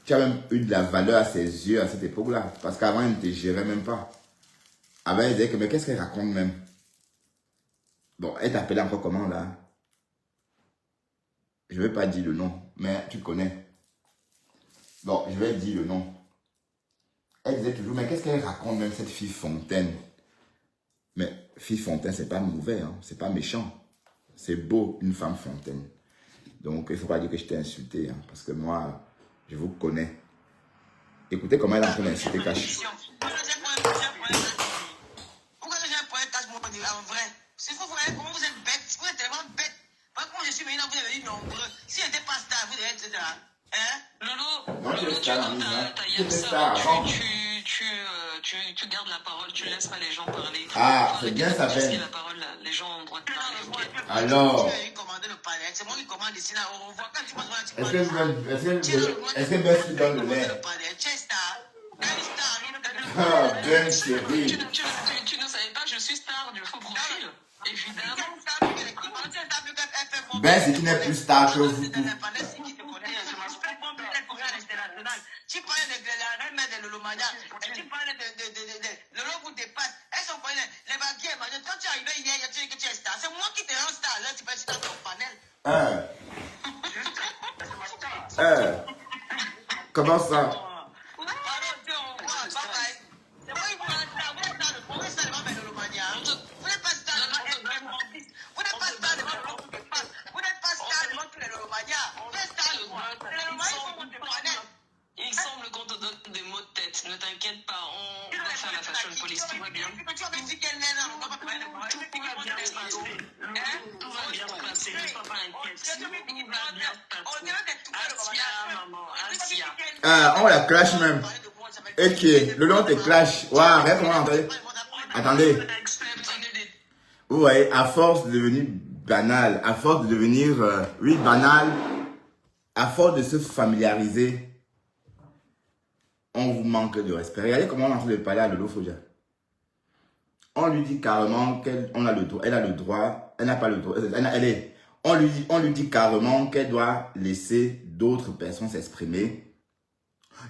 tu as même eu de la valeur à ses yeux à cette époque-là. Parce qu'avant, elle ne te gérait même pas. Avant, elle disait que, mais qu'est-ce qu'elle raconte même? Bon, elle t'appelait encore comment, là? Je ne vais pas dire le nom, mais tu connais. Bon, je vais dire le nom. Elle disait toujours, mais qu'est-ce qu'elle raconte même, cette fille Fontaine? Mais fille Fontaine, c'est pas mauvais, hein? C'est pas méchant. C'est beau, une femme Fontaine. Donc, il ne faut pas dire que je t'ai insulté, hein, parce que moi, je vous connais. Écoutez comment elle est en train d'insulter Cash. Pourquoi j'ai un point Cash Money en vrai? C'est faux, comment vous êtes bête? Vous êtes tellement bête. Moi, je suis maintenant, vous avez eu nombreux. Si elle n'était pas star, vous devez être là. Hein? tu es star en Israël. T'as Tu étais Yamsa, star avant. tu gardes la parole, tu laisses pas les gens parler. Ah, c'est bien ça, Ben. La parole, là, les gens ont le droit de parler. Ok. Alors, C'est moi qui commande ici là. On voit quand tu m'as est-ce que Ben donne le lait? Ah, Ben chérie. Tu ne savais pas, je suis star du faux profil. Évidemment. Ben, c'est qui n'est plus star que vous. Tu parlais de la reine mère de Lolomania, et tu parlais de l'eau des pâtes. Elles sont connues, les baguettes, quand tu es arrivé hier, tu dis que tu es star. C'est moi qui te rends star, là tu peux être dans ton panel. Comment ça? Il semble qu'on te donne des mots de tête. Ne t'inquiète pas, on va faire la fashion police. Tout va bien. Tout va bien se passer. Ne sois pas inquiète. Tout va bien se passer. Asia. On la clash même. Ok, le long te clash. Waouh, regarde comment on entendait. Attendez. Vous voyez, à force de devenir banal, à force de devenir, banal, à force de se familiariser, on vous manque de respect. Regardez comment on est en train de parler à Lolo Foja. On lui dit carrément qu'elle a le droit, elle a le droit, elle n'a pas le droit, on lui dit carrément qu'elle doit laisser d'autres personnes s'exprimer.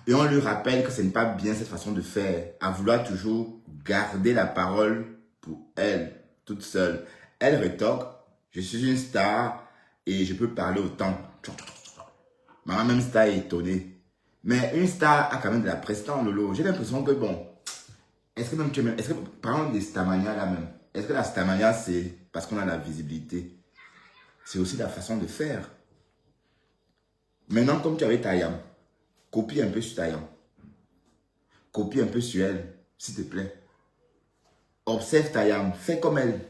Et on lui rappelle que ce n'est pas bien cette façon de faire, à vouloir toujours garder la parole pour elle, toute seule. Elle rétorque, je suis une star et je peux parler autant. Maman même star est étonnée. Mais une star a quand même de la prestance, Lolo. J'ai l'impression que bon, est-ce que par exemple des Starmania là même, est-ce que la Starmania c'est parce qu'on a la visibilité? C'est aussi la façon de faire. Maintenant, comme tu avais Tayam, copie un peu sur Tayam. Copie un peu sur elle, s'il te plaît. Observe Tayam, fais comme elle.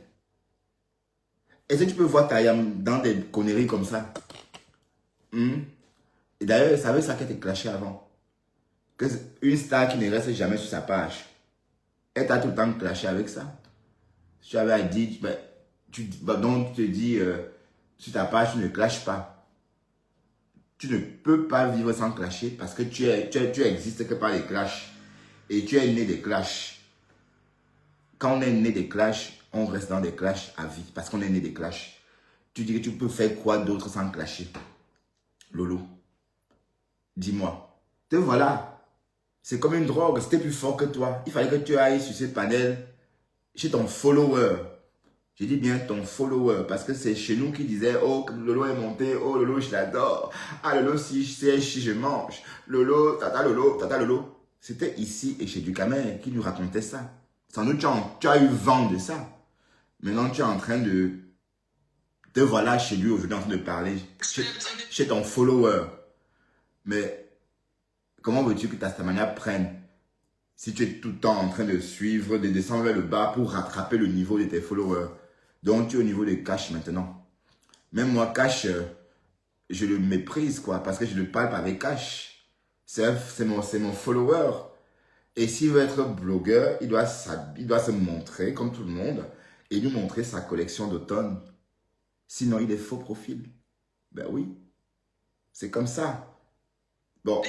Est-ce que tu peux voir Tayam dans des conneries comme ça? Et d'ailleurs, vous savez ça qui a été clashé avant. Que une star qui ne reste jamais sur sa page. Elle t'a tout le temps clashé avec ça. Si tu avais dit, donc tu te dis, sur ta page, tu ne clashes pas. Tu ne peux pas vivre sans clasher parce que tu existes que par les clashs. Et tu es né des clashs. Quand on est né des clashs, on reste dans des clashs à vie parce qu'on est né des clashs. Tu dis que tu peux faire quoi d'autre sans clasher? Lolo, dis-moi. Te voilà. C'est comme une drogue, c'était plus fort que toi. Il fallait que tu ailles sur ce panel chez ton follower. Je dis bien ton follower parce que c'est chez nous qui disait oh Lolo est monté, oh Lolo je l'adore, ah Lolo si je mange, Lolo, tata Lolo. C'était ici et chez Ducamer qui nous racontait ça. Sans doute tu as eu vent de ça. Maintenant tu es en train de te voilà chez lui aujourd'hui en train de parler chez ton follower. Mais comment veux-tu que ta Starmania prenne si tu es tout le temps en train de suivre, de descendre vers le bas pour rattraper le niveau de tes followers? Donc, tu es au niveau de Cash maintenant. Même moi, Cash, je le méprise, quoi, parce que je ne parle pas avec Cash. C'est mon follower. Et s'il veut être blogueur, il doit se montrer, comme tout le monde, et lui montrer sa collection d'automne. Sinon, il est faux profil. Ben oui, c'est comme ça. Bon.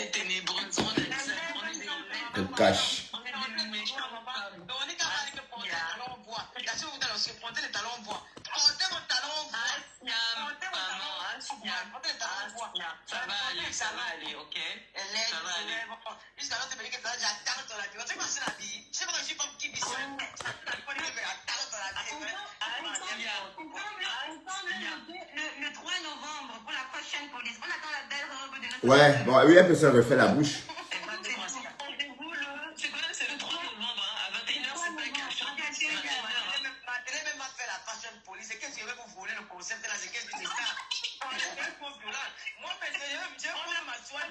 Le Cash. Ça va aller, ok? Ça va aller. Jusqu'à l'autre pays que j'attends ton avis. Tu sais quoi, c'est la vie? Je sais pas que je suis pas qui dit ça. Le 3 novembre pour la prochaine police. On attend la belle robe de notre. Ouais, bon, oui, elle peut se refaire la bouche. C'est le 3 novembre, à 21h, c'est pas cash. Ma télé même a fait la fashion police. Et qu'est-ce que je vais vous voler le concept là? C'est qu'est-ce que c'est ça? Moi, je voulais m'asseoir.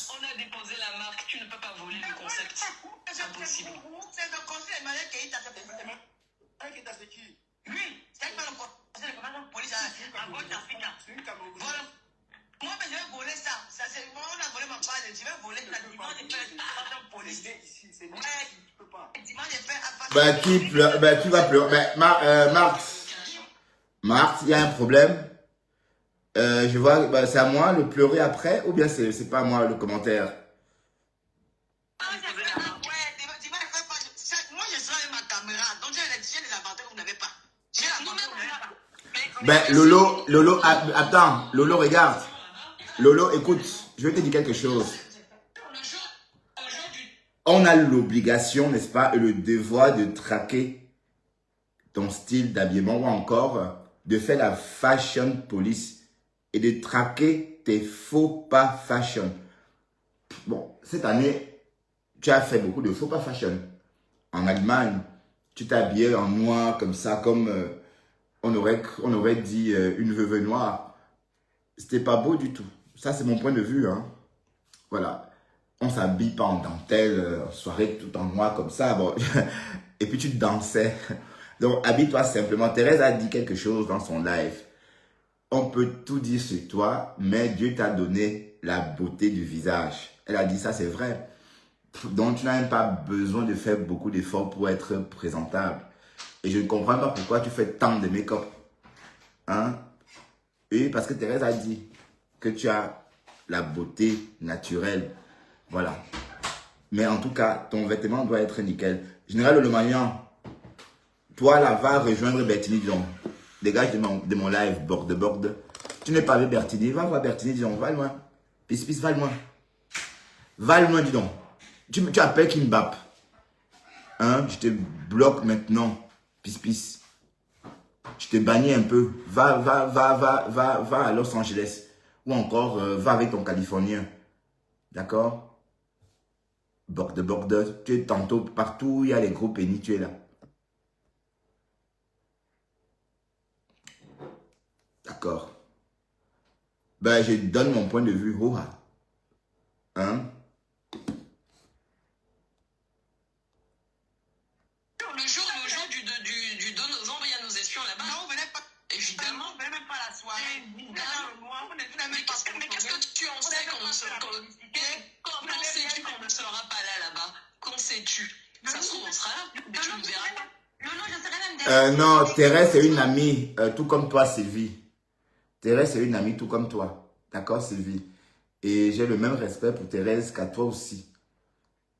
On a déposé la marque. Tu ne peux pas voler le concept. C'est impossible. C'est le conseil Emmanuel qui t'a fait qui? Lui, c'est pas le conseil de police à Gauche Africa. Voilà. Moi, je vais voler ça. Ça c'est moi, on a volé ma part. Je vais voler ça. Dimanche, je fais un policier. Ouais, tu peux pas. Dimanche, je fais un Ben, qui pleure? Ben, qui va pleurer? Ben, Marthe, il y a un problème. Je vois, ben, c'est à moi de pleurer après ou bien c'est pas à moi le commentaire? Moi, je serai avec ma caméra. Donc, j'ai les avantages que vous n'avez pas. J'ai l'avantage que vous n'avez pas. Ben, Lolo, attends, Lolo, regarde. Lolo, écoute, je vais te dire quelque chose. On a l'obligation, n'est-ce pas, et le devoir de traquer ton style d'habillement ou encore de faire la fashion police et de traquer tes faux pas fashion. Bon, cette année, tu as fait beaucoup de faux pas fashion. En Allemagne, tu t'habillais en noir comme ça, comme on aurait dit une veuve noire. C'était pas beau du tout. Ça, c'est mon point de vue. Hein. Voilà. On s'habille pas en dentelle, en soirée, tout en noir comme ça. Bon. Et puis, tu dansais. Donc, habille-toi simplement. Thérèse a dit quelque chose dans son live. On peut tout dire sur toi, mais Dieu t'a donné la beauté du visage. Elle a dit ça, c'est vrai. Donc, tu n'as même pas besoin de faire beaucoup d'efforts pour être présentable. Et je ne comprends pas pourquoi tu fais tant de make-up. Hein? Et parce que Thérèse a dit que tu as la beauté naturelle. Voilà. Mais en tout cas, ton vêtement doit être nickel. Général Lomagnan, toi là, va rejoindre Bertini, disons. Dégage de mon live, borde. Tu n'es pas avec Bertini, va voir Bertini, disons. Va loin. Pis, va loin. Va loin, dis donc. Tu appelles Kimbap. Hein? Je te bloque maintenant. Pis. Je te bannis un peu. Va à Los Angeles. Ou encore, va avec ton Californien. D'accord? Borde. Tu es tantôt partout, il y a les gros pénis, tu es là. D'accord. Ben, je donne mon point de vue. Hein? Le jour du 2 novembre, il y a nos espions là-bas. Non, vous n'êtes pas. Évidemment. Vous n'avez même pas la soirée. Mais qu'est-ce que tu en sais quand on sera pas là-bas? Quand sais-tu? Ça se trouve, on sera là. Mais tu me verras. Non, je serai même Non, Thérèse est une amie, tout comme toi, Sylvie. Thérèse est une amie, tout comme toi. D'accord, Sylvie? Et j'ai le même respect pour Thérèse qu'à toi aussi.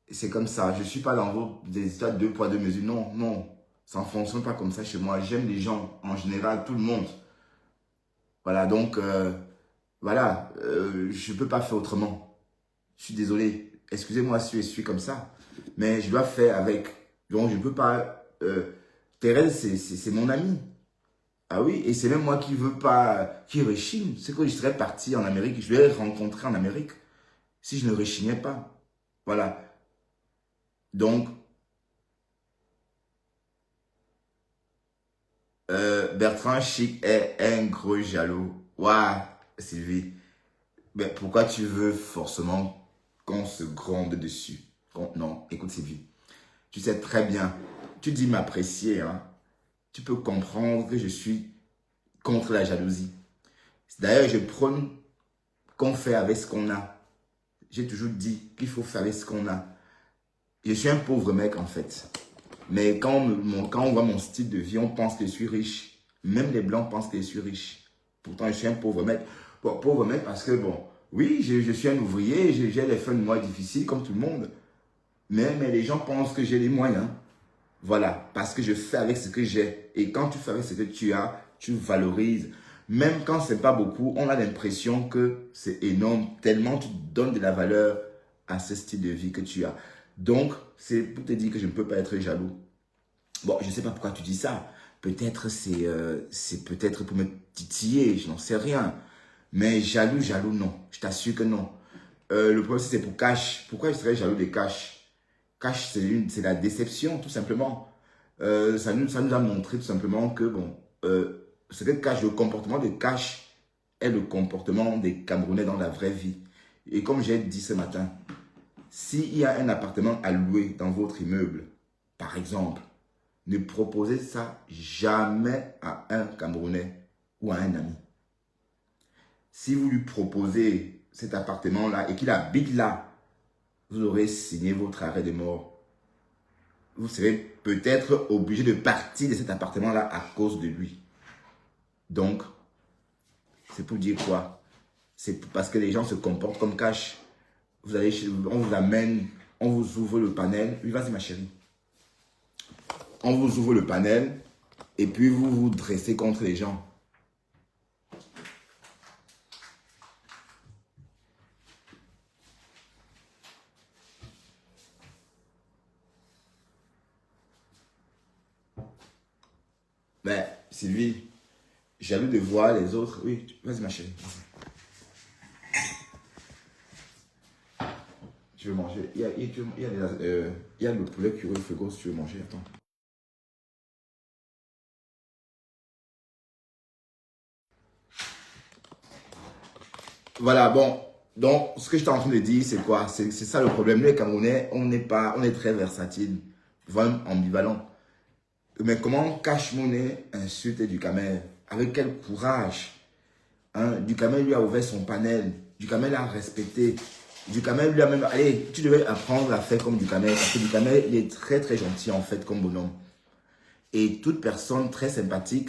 C'est comme ça. Je ne suis pas dans des histoires de 2 poids 2 mesures. Non. Ça ne fonctionne pas comme ça chez moi. J'aime les gens, en général, tout le monde. Voilà, donc, je ne peux pas faire autrement. Je suis désolé. Excusez-moi si je suis comme ça. Mais je dois faire avec. Donc, je ne peux pas... Thérèse, c'est mon amie. Ah oui, et c'est même moi qui veux pas... qui rechigne. C'est que je serais parti en Amérique. Je l'ai rencontré en Amérique. Si je ne rechignais pas. Voilà. Donc, Bertrand Chic est un gros jaloux. Waouh, Sylvie. Mais pourquoi tu veux forcément qu'on se gronde dessus? Non, écoute Sylvie. Tu sais très bien. Tu dis m'apprécier. Hein. Tu peux comprendre que je suis contre la jalousie. D'ailleurs, je prône qu'on fait avec ce qu'on a. J'ai toujours dit qu'il faut faire avec ce qu'on a. Je suis un pauvre mec en fait. Mais quand on voit mon style de vie, on pense que je suis riche. Même les blancs pensent que je suis riche. Pourtant, je suis un pauvre mec. Bon, pauvre mec parce que, bon, oui, je suis un ouvrier, j'ai les fins de mois difficiles comme tout le monde. Mais les gens pensent que j'ai les moyens. Voilà, parce que je fais avec ce que j'ai. Et quand tu fais avec ce que tu as, tu valorises. Même quand c'est pas beaucoup, on a l'impression que c'est énorme. Tellement tu donnes de la valeur à ce style de vie que tu as. Donc, c'est pour te dire que je ne peux pas être jaloux. Bon, je ne sais pas pourquoi tu dis ça. Peut-être c'est peut-être pour me titiller, je n'en sais rien. Mais jaloux, non. Je t'assure que non. Le problème, c'est pour Cash. Pourquoi je serais jaloux de Cash? Cash, c'est la déception, tout simplement. Ça nous a montré tout simplement que, bon, ce que Cash, le comportement de Cash est le comportement des Camerounais dans la vraie vie. Et comme j'ai dit ce matin, s'il y a un appartement à louer dans votre immeuble, par exemple, ne proposez ça jamais à un Camerounais ou à un ami. si vous lui proposez cet appartement-là et qu'il habite là, vous aurez signé votre arrêt de mort. Vous serez peut-être obligé de partir de cet appartement-là à cause de lui. Donc, c'est pour dire quoi? C'est parce que les gens se comportent comme cash. Vous allez on vous amène, on vous ouvre le panel. Oui, vas-y ma chérie. On vous ouvre le panel et puis vous vous dressez contre les gens. Mais Sylvie, jaloux de voir les autres. Oui, vas-y ma chérie. Tu veux manger? Il y a le poulet curé au frigo si tu veux manger. Attends. Voilà, bon. Donc, ce que je suis en train de dire, c'est quoi? C'est ça le problème. Nous, les Camerounais, on est très versatile, vraiment ambivalent. Mais comment Cash Money insulte Ducamel? Avec quel courage? Hein? Ducamel lui a ouvert son panel. Ducamel a respecté. Ducamel lui a même... Allez, tu devais apprendre à faire comme Ducamel. Parce que Ducamel, il est très très gentil en fait comme bonhomme. Et toute personne très sympathique,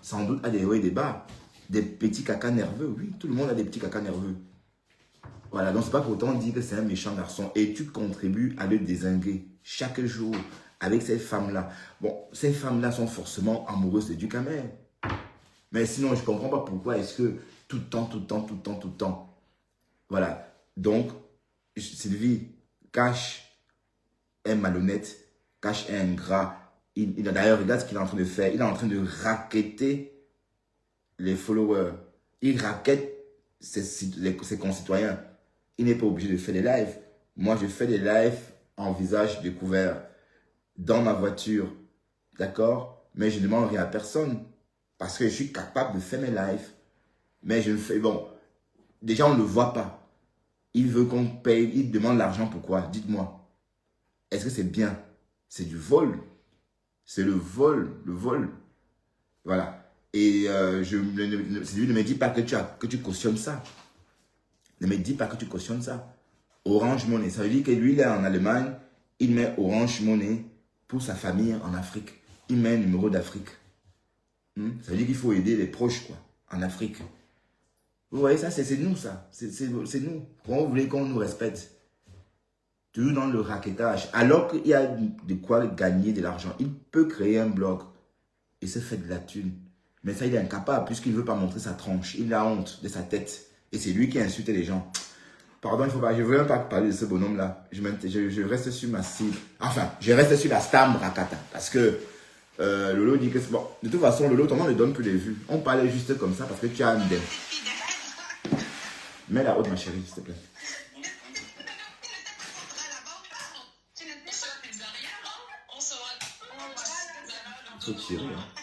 sans doute, a des hauts et des bas. Des petits cacas nerveux, oui. Tout le monde a des petits cacas nerveux. Voilà, donc c'est pas pour autant dire que c'est un méchant garçon. Et tu contribues à le dézinguer chaque jour avec ces femmes-là. Bon, ces femmes-là sont forcément amoureuses de Ducamel. Mais sinon, je ne comprends pas pourquoi est-ce que tout le temps. Voilà. Donc, Sylvie, Cash est malhonnête. Cash est ingrat. D'ailleurs, regarde ce qu'il est en train de faire. Il est en train de racketter les followers. Il rackette ses concitoyens. Il n'est pas obligé de faire des lives. Moi, je fais des lives en visage découvert dans ma voiture. D'accord? Mais je ne demande rien à personne. Parce que je suis capable de faire mes lives. Mais je ne fais... Bon, déjà, on ne le voit pas. Il veut qu'on paye. Il demande l'argent. Pourquoi? Dites-moi. Est-ce que c'est bien? C'est du vol. C'est le vol. Le vol. Voilà. Et ne me dis pas que tu cautionnes ça. Ne me dis pas que tu cautionnes ça. Orange Money. Ça veut dire que lui, il est en Allemagne. Il met Orange Money pour sa famille en Afrique. Il met un numéro d'Afrique. Ça veut dire qu'il faut aider les proches, quoi, en Afrique. Vous voyez ça, c'est nous, ça. C'est nous. Comment vous voulez qu'on nous respecte? Toujours dans le rackettage. Alors qu'il y a de quoi gagner de l'argent. Il peut créer un blog et se faire de la thune. Mais ça, il est incapable puisqu'il ne veut pas montrer sa tronche. Il a honte de sa tête. Et c'est lui qui a insulté les gens. Pardon, il faut pas. Je ne veux même pas parler de ce bonhomme-là. Je reste sur ma cible. Enfin, je reste sur la Stam Rakata. Parce que Lolo dit que c'est bon. De toute façon, Lolo, ton nom ne donne plus de vues. On parlait juste comme ça parce que tu as un dème. Mets la haute, ma chérie, s'il te plaît. Il faut tirer, hein.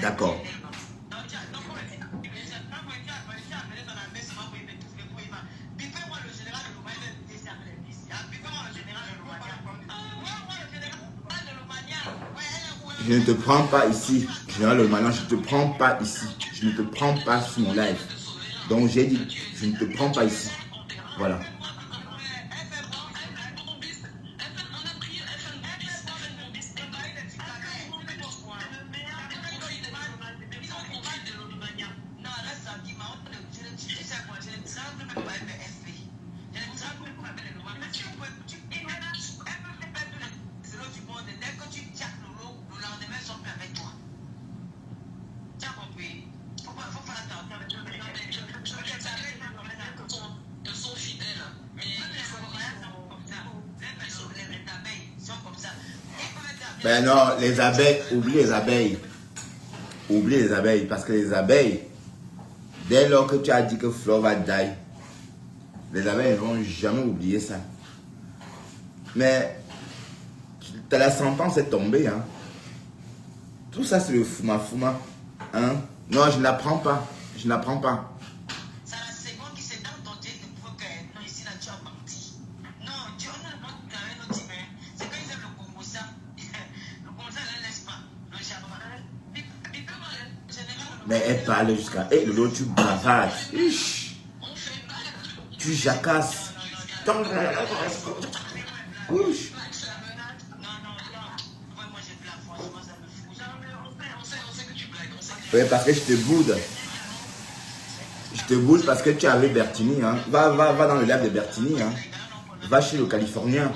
D'accord. Je ne te prends pas ici. Général Lomana, je ne te prends pas ici. Je ne te prends pas sur mon live. Donc j'ai dit, je ne te prends pas ici. Voilà. Ben non, les abeilles, oublie les abeilles. oublie les abeilles. Parce que les abeilles, dès lors que tu as dit que Flore va die, les abeilles ne vont jamais oublier ça. Mais la sentence est tombée. Hein. Tout ça, c'est le fouma-fouma. Hein? Non, je ne l'apprends pas. Je ne l'apprends pas. C'est la seconde qui s'est dans ton Dieu de prouver que non, ici, là, tu as menti. Non, Dieu, on a un autre mais c'est quand ils aiment le Congo, ça. Le Congo, ça, ne laisse pas. Le jardin. Mais elle parle jusqu'à... Hé, Lolo, tu bavardes. Tu jacasses. Ouch. Oui, parce que je te boude. Je te boude parce que tu avais Bertini. Hein. Va dans le lab de Bertini. Hein. Va chez le Californien.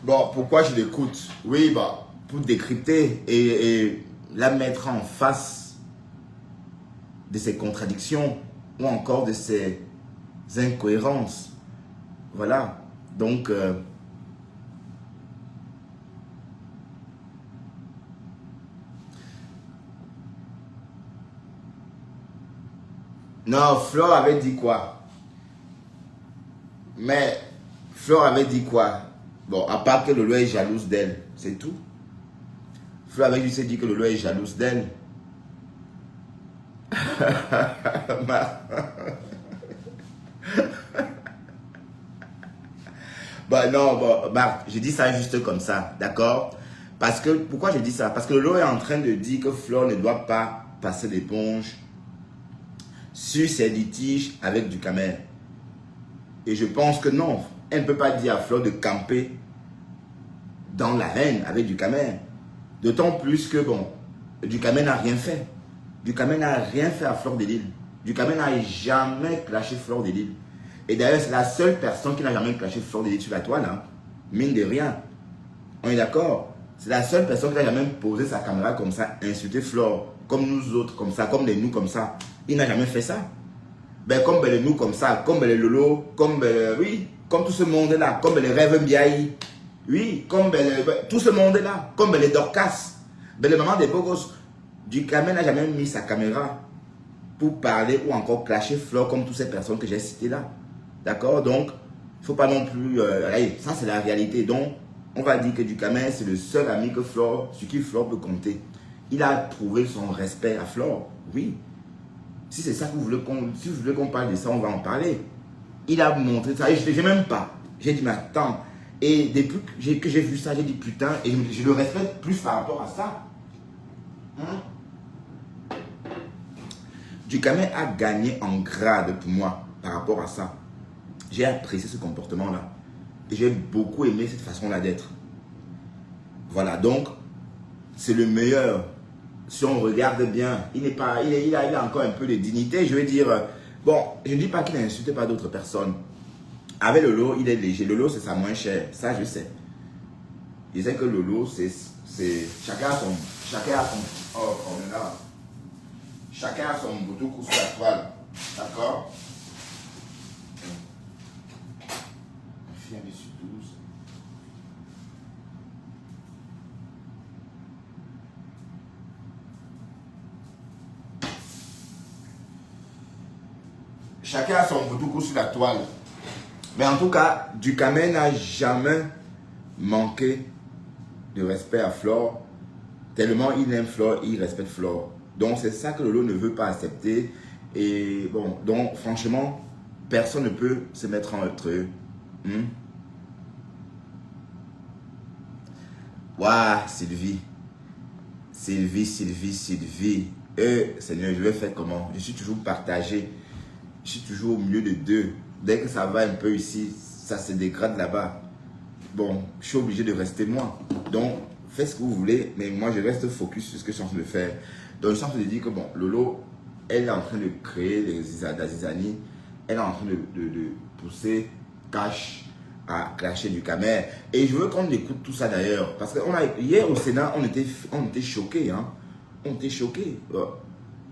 Bon, pourquoi je l'écoute? Oui, bah, pour décrypter et la mettre en face de ses contradictions ou encore de ses incohérences. Voilà. Donc, non, Flore avait dit quoi? Mais Flore avait dit quoi? Bon, à part que Lolo est jalouse d'elle, c'est tout. Flore avait juste dit que Lolo est jalouse d'elle. Bah non, bon, Marc, je dis ça juste comme ça, d'accord? Parce que, pourquoi je dis ça? Parce que Lolo est en train de dire que Flore ne doit pas passer l'éponge sur ses litiges avec Ducamel. Et je pense que non, elle ne peut pas dire à Flore de camper dans la haine avec Ducamel. D'autant plus que, bon, Ducamel n'a rien fait. Ducamel n'a rien fait à Flore de Lille. Ducamel n'a jamais clashé Flore de Lille. Et d'ailleurs, c'est la seule personne qui n'a jamais clashé Flore de Lille sur la toile. Hein. Mine de rien. On est d'accord? C'est la seule personne qui n'a jamais posé sa caméra comme ça, insulté Flore, comme nous autres, comme ça, comme les nous comme ça. Il n'a jamais fait ça. Ben, comme les nous comme ça, comme les Lolo, comme oui, comme tout ce monde-là, comme les Rêves Mbiaï. Oui, comme tout ce monde-là, comme les Dorcas, ben, les mamans des beaux gosses. Ducamel n'a jamais mis sa caméra pour parler ou encore clasher Flore comme toutes ces personnes que j'ai citées là. D'accord? Donc, il ne faut pas non plus... allez, ça, c'est la réalité. Donc, on va dire que Ducamel, c'est le seul ami que Flore, sur qui Flore peut compter. Il a prouvé son respect à Flore. Oui. Si c'est ça que vous voulez qu'on parle de ça, on va en parler. Il a montré ça. Et je n'ai même pas. J'ai dit, mais attends. Et depuis que j'ai vu ça, j'ai dit, putain, et je le respecte plus par rapport à ça. Hein? Ducamel a gagné en grade pour moi par rapport à ça. J'ai apprécié ce comportement-là. Et j'ai beaucoup aimé cette façon-là d'être. Voilà, donc, c'est le meilleur. Si on regarde bien, il a encore un peu de dignité. Je veux dire, bon, je ne dis pas qu'il n'insulte pas d'autres personnes. Avec Lolo, il est léger. Lolo, c'est ça moins cher. Ça, je sais. Je sais que Lolo, c'est chacun a son... Oh, on est là. Chacun a son bouton sur la toile. D'accord? Fille avec sur 12. Chacun a son bouton sur la toile. Mais en tout cas, Ducamel n'a jamais manqué de respect à Flore. Tellement il aime Flore, il respecte Flore. Donc c'est ça que Lolo ne veut pas accepter. Et bon, donc franchement, personne ne peut se mettre entre eux. Waouh, Sylvie. Sylvie. Seigneur, je vais faire comment? Je suis toujours partagé. Je suis toujours au milieu de deux. Dès que ça va un peu ici, ça se dégrade là-bas. Bon, je suis obligé de rester moi. Donc, faites ce que vous voulez, mais moi je reste focus sur ce que je suis en train de faire. Donc je suis en train de dire que bon, Lolo, elle est en train de créer la zizanie, elle est en train de pousser Cash à clasher du Camer. Et je veux qu'on écoute tout ça d'ailleurs, parce que hier au Sénat, on était choqués, hein. On était choqués.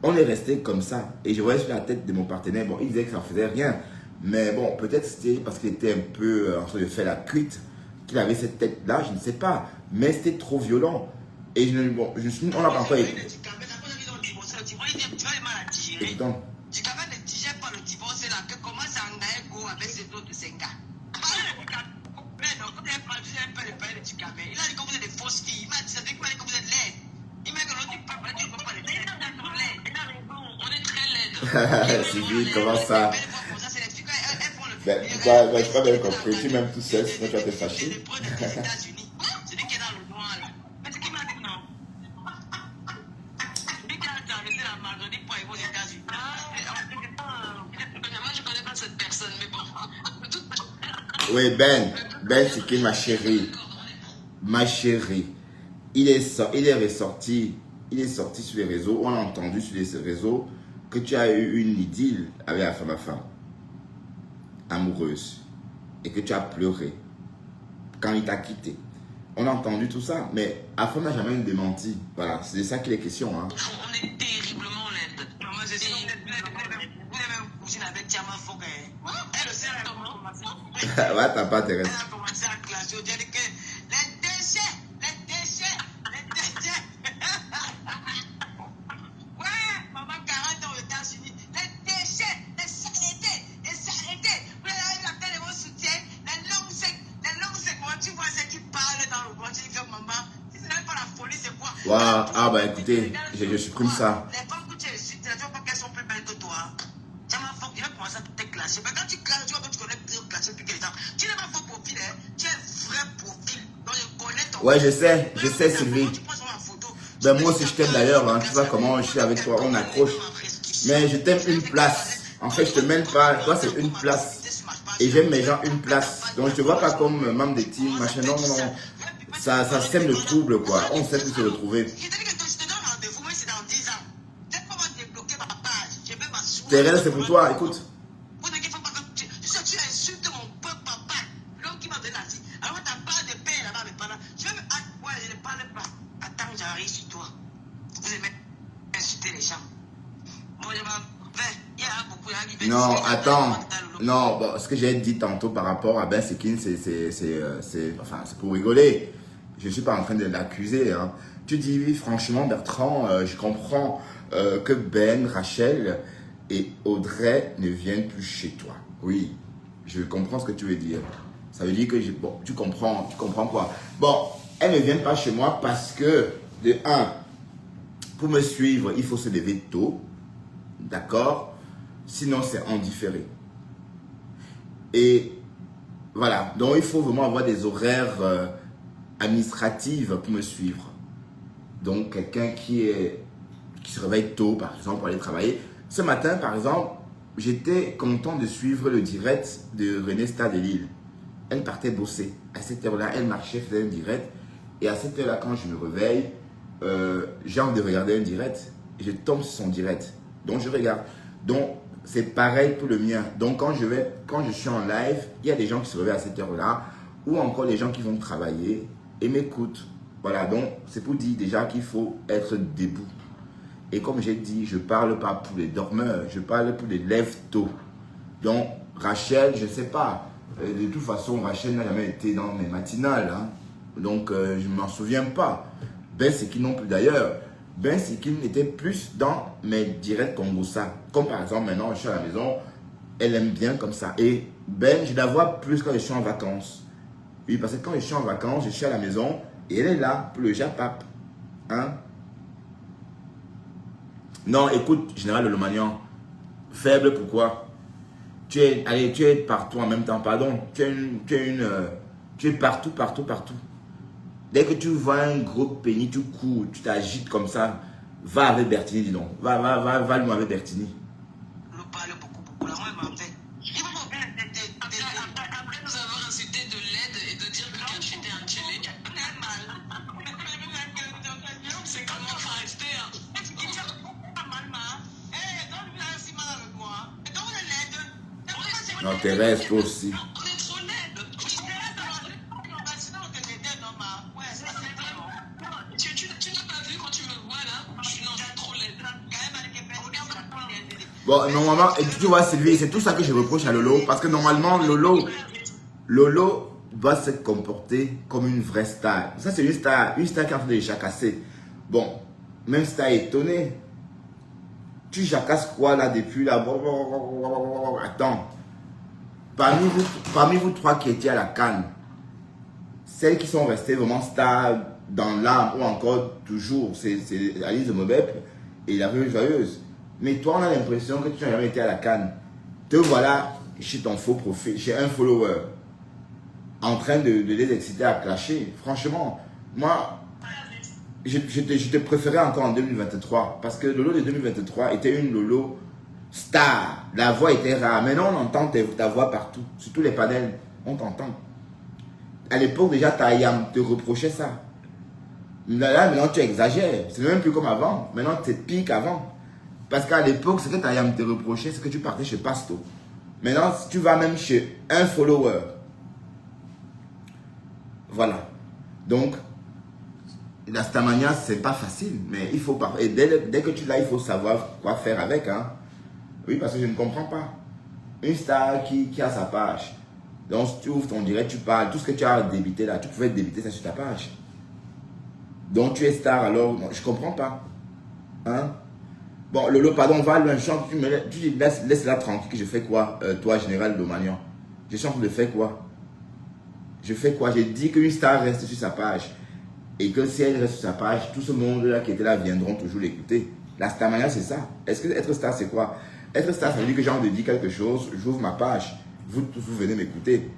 On est resté comme ça. Et je voyais sur la tête de mon partenaire, bon, il disait que ça ne faisait rien. Mais bon, peut-être c'était parce qu'il était un peu en train de faire la cuite, qu'il avait cette tête-là, je ne sais pas. Mais c'était trop violent. Et on n'a pas encore écouté. Écoutons. Du Camer ne digère pas le divorce là, que commence à engager go avec ses autres 5 gars. Mais non, vous n'avez pas un peu le père du Camer. Il a dit que vous êtes des fausses filles. Il m'a dit que vous êtes laides. Il m'a dit que l'autre dit pas, tu ne peux pas les laides. Il a raison, on est très laides. Sylvie, comment ça? Ben, je n'ai pas bien compris. Tu m'aimes tout seul, sinon tu vas te fâcher. C'est lui qui est dans le noir là. Mais c'est qui m'a dit non? Lui qui a traversé la Marjorie pour aller aux États-Unis. Moi je ne connais pas cette personne, mais bon. Oui, Ben, c'est qui ma chérie? Ma chérie. Il est ressorti sur les réseaux. On a entendu sur les réseaux que tu as eu une idylle avec la femme amoureuse et que tu as pleuré quand il t'a quitté. On a entendu tout ça, mais Afam n'a jamais démenti. Voilà, c'est de ça qu'il est question. Hein. On est terriblement laide. Moi, je sais, vous avez même couché avec Tiama Fogue. Elle le sait comment. Ouais, t'as pas intérêt. Elle a commencé à clasher. On dirait que les déchets. Ouais, maman 40 ans aux États-Unis. Les déchets, les saletés. Vous avez la peine de vos soutiens, les longues secs. Moi, tu vois ceux qui parlent dans le bois. Tu dis que maman, si ce n'est pas la folie, c'est quoi? Wow. Ah bah écoutez, je supprime ça. Les femmes que tu es tu ne vois pas qu'elles sont plus belles que toi. Tu vas commencer à te clasher. Mais quand tu clashes, tu vois que tu connais plus clasher plus que les gens. Tu n'es pas faux profil, hein. Tu es un vrai profil. Donc je connais ton. Ouais, je sais Sylvie. Tu prends sur ma photo. Ben moi aussi je t'aime d'ailleurs, hein. Tu vois comment je suis avec toi, on accroche. Mais je t'aime une place. En fait, je te mène pas. Toi, c'est une place. Et j'aime mes gens une place. Donc, je te vois pas comme membre des teams, machin. Non. Ça sème le trouble, quoi. On sait plus se retrouver. Tes rêves, c'est pour toi. Écoute. Tu insultes mon peuple, papa. L'homme qui m'a donné la vie. Alors, t'as pas de paix là-bas, mais pas là. Je vais me. Ouais, je ne parle pas. Attends, j'arrive sur toi. Vous aimez insulter les gens. Moi, je m'en vais. Il y a beaucoup de gens. Non, attends. Non, bon, ce que j'ai dit tantôt par rapport à Ben Sekin, c'est pour rigoler. Je ne suis pas en train de l'accuser. Hein. Tu dis, oui, franchement, Bertrand, je comprends que Ben, Rachel et Audrey ne viennent plus chez toi. Oui, je comprends ce que tu veux dire. Ça veut dire que, bon, tu comprends quoi? Bon, elles ne viennent pas chez moi parce que, de un, pour me suivre, il faut se lever tôt. D'accord? Sinon, c'est en différé. Et voilà, donc il faut vraiment avoir des horaires administratifs pour me suivre. Donc quelqu'un qui se réveille tôt, par exemple, pour aller travailler. Ce matin, par exemple, j'étais content de suivre le direct de René Stade de Lille. Elle partait bosser. À cette heure-là, elle marchait, faisait un direct. Et à cette heure-là, quand je me réveille, j'ai envie de regarder un direct. Et je tombe sur son direct. Donc je regarde. Donc c'est pareil pour le mien. Donc quand je suis en live, il y a des gens qui se réveillent à cette heure-là, ou encore les gens qui vont travailler et m'écoutent. Voilà, donc c'est pour dire déjà qu'il faut être debout. Et comme j'ai dit, je ne parle pas pour les dormeurs, je parle pour les lève-tôt. Donc Rachel, je ne sais pas. De toute façon, Rachel n'a jamais été dans mes matinales. Hein. Donc je ne m'en souviens pas. Ben, c'est qui non plus d'ailleurs. Ben, c'est qu'il était plus dans mes directs Congossa. Comme par exemple, maintenant, je suis à la maison, elle aime bien comme ça. Et Ben, je la vois plus quand je suis en vacances. Oui, parce que quand je suis en vacances, je suis à la maison et elle est là pour le Japap. Hein? Non, écoute, Général Lomagnan, faible pourquoi? Tu es partout en même temps, pardon. Tu es partout. Dès que tu vois un gros pénis, tu cours, tu t'agites comme ça, va avec Bertini, dis donc. Va loin avec Bertini. Nous parlons beaucoup. Là, moi, je m'en vais. Après nous avoir insulté de l'aide et de dire que quand j'étais un chélé, mal. Non, Thérèse, toi aussi. On est trop laide. Sinon, on te dédait, non, ma. Ouais, ça c'est bien. Tu n'as pas vu quand tu me vois là? Je suis trop laide. Bon, normalement, et tu vois, Sylvie, c'est tout ça que je reproche à Lolo. Parce que normalement, Lolo doit se comporter comme une vraie star. Ça, c'est une star qui est en train de jacasser. Bon, même si t'as étonné, tu jacasses quoi là depuis là? Attends. Parmi vous trois qui étiez à la CAN, celles qui sont restées vraiment stars dans l'âme ou encore toujours, c'est Alice de Mobep et la Rue Joyeuse. Mais toi, on a l'impression que tu n'as jamais été à la CAN. Te voilà chez ton faux profil, chez un follower, en train de les exciter à clasher. Franchement, moi, je te préférais encore en 2023 parce que Lolo de 2023 était une Lolo star. La voix était rare. Maintenant, on entend ta voix partout. Sur tous les panels, on t'entend. À l'époque, déjà, Tayam te reprochait ça. Là, maintenant, tu exagères. C'est même plus comme avant. Maintenant, c'est pire qu'avant. Parce qu'à l'époque, ce que Tayam te reprochait, c'est que tu partais chez Pasto. Maintenant, tu vas même chez un follower. Voilà. Donc, la Stamania, c'est pas facile. Mais il faut pas. Et dès que tu l'as, il faut savoir quoi faire avec. Hein. Oui, parce que je ne comprends pas. Une star qui a sa page. Donc, si tu ouvres ton direct, tu parles. Tout ce que tu as débité là, tu pouvais débiter ça sur ta page. Donc, tu es star, alors, non, je comprends pas. Hein? Bon, Lolo, pardon, va loin, chante. Tu dis, laisse-la tranquille, que je fais quoi, toi, général Domagnon? Je chante de faire quoi? Je fais quoi? J'ai dit qu'une star reste sur sa page. Et que si elle reste sur sa page, tout ce monde-là qui était là viendront toujours l'écouter. La Starmania, c'est ça. Est-ce que être star, c'est quoi? Être star, ça veut dire que j'ai envie de dire quelque chose, j'ouvre ma page. Vous venez m'écouter.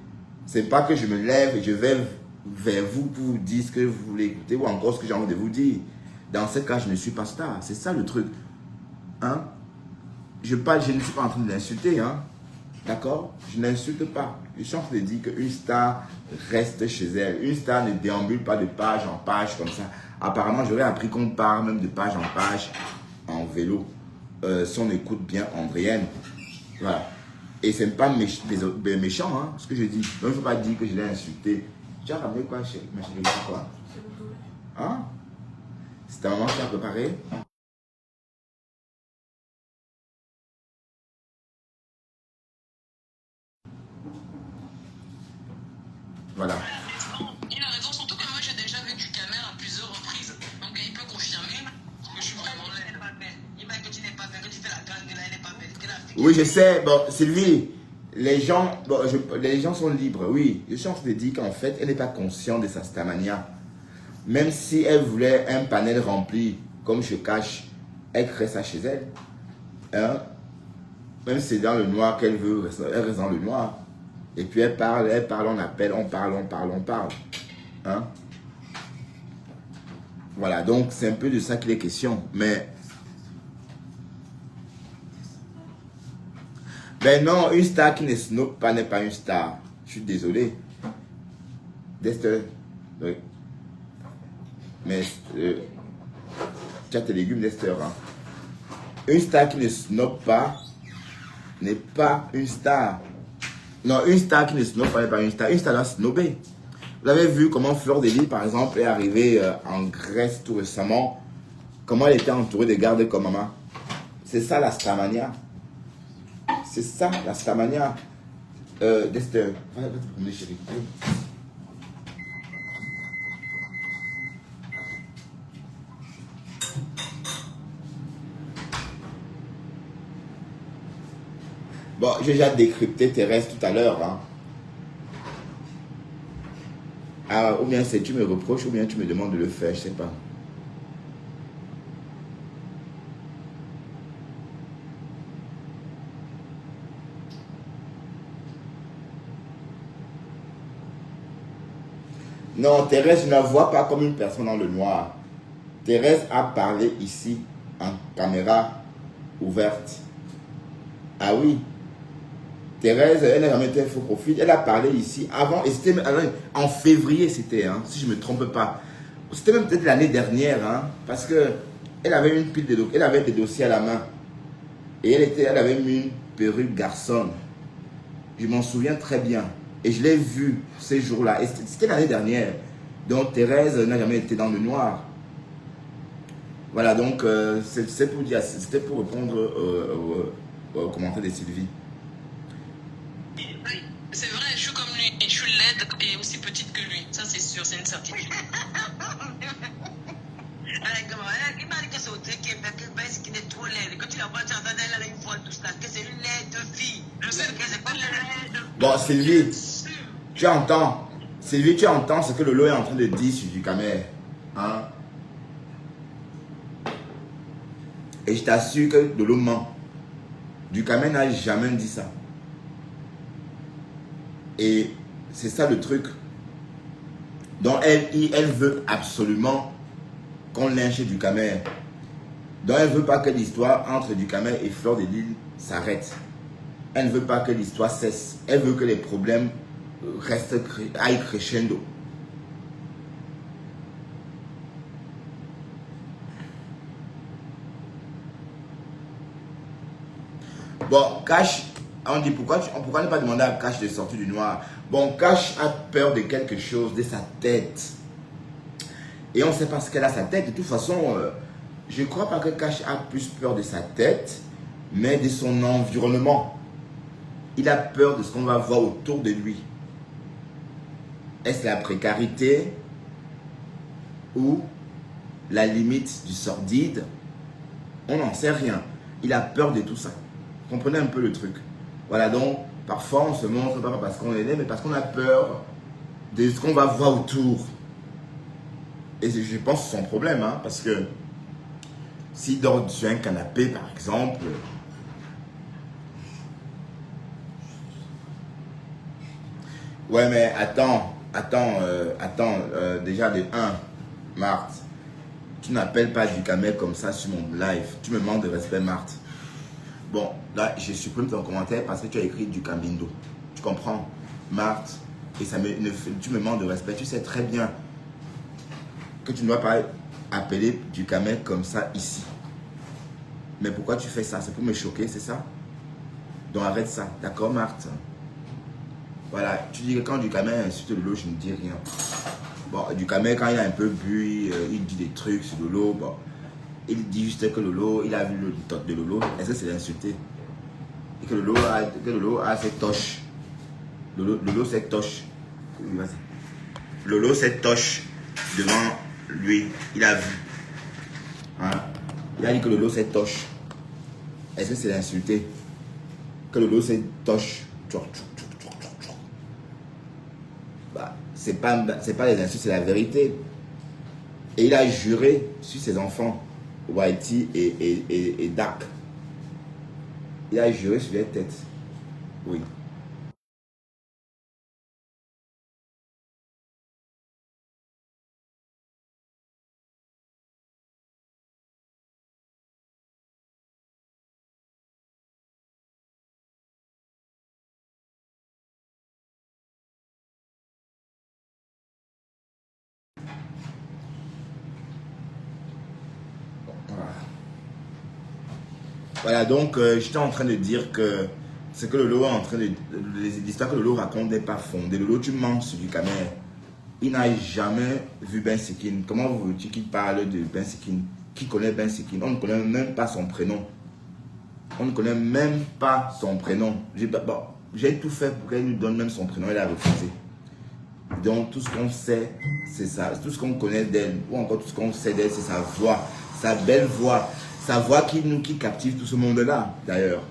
C'est pas que je me lève et je vais vers vous pour vous dire ce que vous voulez écouter ou encore ce que j'ai envie de vous dire. Dans ce cas, je ne suis pas star. C'est ça le truc. Hein? Je ne suis pas en train de l'insulter. Hein? D'accord? Je n'insulte pas. Je suis en train de dire qu'une star reste chez elle. Une star ne déambule pas de page en page comme ça. Apparemment, j'aurais appris qu'on part même de page en page en vélo. Si on écoute bien Andréenne. Voilà. Et c'est pas méchant, hein, ce que je dis. Donc, il ne faut pas dire que je l'ai insulté. Tu as ramené quoi, chérie? Ma chérie, quoi? Hein? C'est ta maman qui a préparé? Voilà. Il a raison, surtout que moi j'ai déjà vécu Camer à plusieurs reprises. Donc il peut confirmer que je suis vraiment laide. Elle n'est pas belle. Il m'a dit que tu n'es pas belle, que tu fais la gangue là, elle n'est pas belle. Oui, je sais. Bon, Sylvie, les gens sont libres. Oui, je suis en train de dire qu'en fait, elle n'est pas consciente de sa Starmania. Même si elle voulait un panel rempli, comme je cache, elle crée ça chez elle. Hein? Même si c'est dans le noir qu'elle veut, elle reste dans le noir. Et puis elle parle, on appelle, on parle. Hein? Voilà, donc c'est un peu de ça qu'il est question. Mais ben non, une star qui ne snob pas n'est pas une star. Je suis désolé. Dexter, oui. Mais tu as tes légumes, Dexter. Hein? Une star qui ne snob pas n'est pas une star. Non, une star qui ne snob pas n'est pas une star. Une star doit snobber. Vous avez vu comment Fleur de Lys, par exemple, est arrivée en Grèce tout récemment. Comment elle était entourée de gardes comme maman. C'est ça la Starmania. C'est ça la Starmania. Dexter, va te promener, chérie. Bon, j'ai déjà décrypté Thérèse tout à l'heure. Hein. Ah, ou bien c'est tu me reproches, ou bien tu me demandes de le faire, je sais pas. Non, Thérèse, je ne la vois pas comme une personne dans le noir. Thérèse a parlé ici, en caméra ouverte. Ah oui. Thérèse, elle n'a jamais été faux profil. Elle a parlé ici avant, et c'était en février, c'était, hein, si je ne me trompe pas. C'était même peut-être l'année dernière, hein, parce que elle avait une pile de dossiers, elle avait des dossiers à la main. Et elle avait mis une perruque garçonne. Je m'en souviens très bien. Et je l'ai vu ces jours-là. Et c'était l'année dernière. Donc Thérèse n'a jamais été dans le noir. Voilà, donc c'est pour dire, c'était pour répondre au commentaire de Sylvie. C'est vrai, je suis comme lui, je suis laide et aussi petite que lui. Ça, c'est sûr, c'est une certitude. Il m'a dit que c'est au truc qui est trop laide. Quand tu la vois, tu entends elle une fois tout ça, que c'est une laide fille. Je sais que c'est pas une laide. Bon, Sylvie, tu entends. Sylvie, tu entends ce que Lolo est en train de dire sur Ducamer. Hein? Et je t'assure que Lolo ment. Ducamer n'a jamais dit ça. Et c'est ça le truc. Donc elle veut absolument qu'on lynche Ducamer. Donc elle ne veut pas que l'histoire entre Ducamer et Fleur de Lys s'arrête. Elle ne veut pas que l'histoire cesse. Elle veut que les problèmes aillent crescendo. Bon, Cash, on dit pourquoi ne pas demander à Cash de sortir du noir? Bon, Cash a peur de quelque chose, de sa tête. Et on ne sait pas ce qu'elle a sa tête. De toute façon, je ne crois pas que Cash a plus peur de sa tête, mais de son environnement. Il a peur de ce qu'on va voir autour de lui. Est-ce la précarité ou la limite du sordide? On n'en sait rien. Il a peur de tout ça. Comprenez un peu le truc. Voilà, donc parfois on se montre pas parce qu'on est né, mais parce qu'on a peur de ce qu'on va voir autour. Et je pense que c'est son problème, hein, parce que s'il dort sur un canapé, par exemple, ouais, mais attends, déjà de 1, Marthe, tu n'appelles pas Ducamer comme ça sur mon live. Tu me manques de respect, Marthe. Bon, là, je supprime ton commentaire parce que tu as écrit Ducamindo. Tu comprends, Marthe? Et tu me manques de respect. Tu sais très bien que tu ne dois pas appeler Ducamer comme ça ici. Mais pourquoi tu fais ça? C'est pour me choquer, c'est ça? Donc arrête ça, d'accord, Marthe? Voilà, tu dis que quand Ducamer insulte Lolo, je ne dis rien. Bon, Ducamer, quand il a un peu bu, il dit des trucs sur Lolo. Bon, il dit juste que Lolo, il a vu le TikTok de Lolo. Est-ce que c'est l'insulter? Et que Lolo a cette toche. Lolo cette toche. Lolo cette toche devant lui. Il a vu. Hein? Il a dit que Lolo cette toche. Est-ce que c'est l'insulter? Que Lolo cette toche. Bah, c'est pas les insultes, c'est la vérité. Et il a juré sur ses enfants, Whitey et Dark. Il a juré sur les têtes. Oui. Voilà, donc j'étais en train de dire que ce que Lolo est en train de... L'histoire que Lolo raconte n'est pas fondée. Lolo, tu mens sur Ducamer. Il n'a jamais vu Ben Sekin. Comment veux-tu qu'il parle de Ben Sekin? Qui connaît Ben Sekin? On ne connaît même pas son prénom. On ne connaît même pas son prénom. J'ai tout fait pour qu'elle nous donne même son prénom. Elle a refusé. Donc tout ce qu'on sait, c'est ça. Tout ce qu'on connaît d'elle, ou encore tout ce qu'on sait d'elle, c'est sa voix. Sa belle voix. Sa voix qui captive tout ce monde-là, d'ailleurs.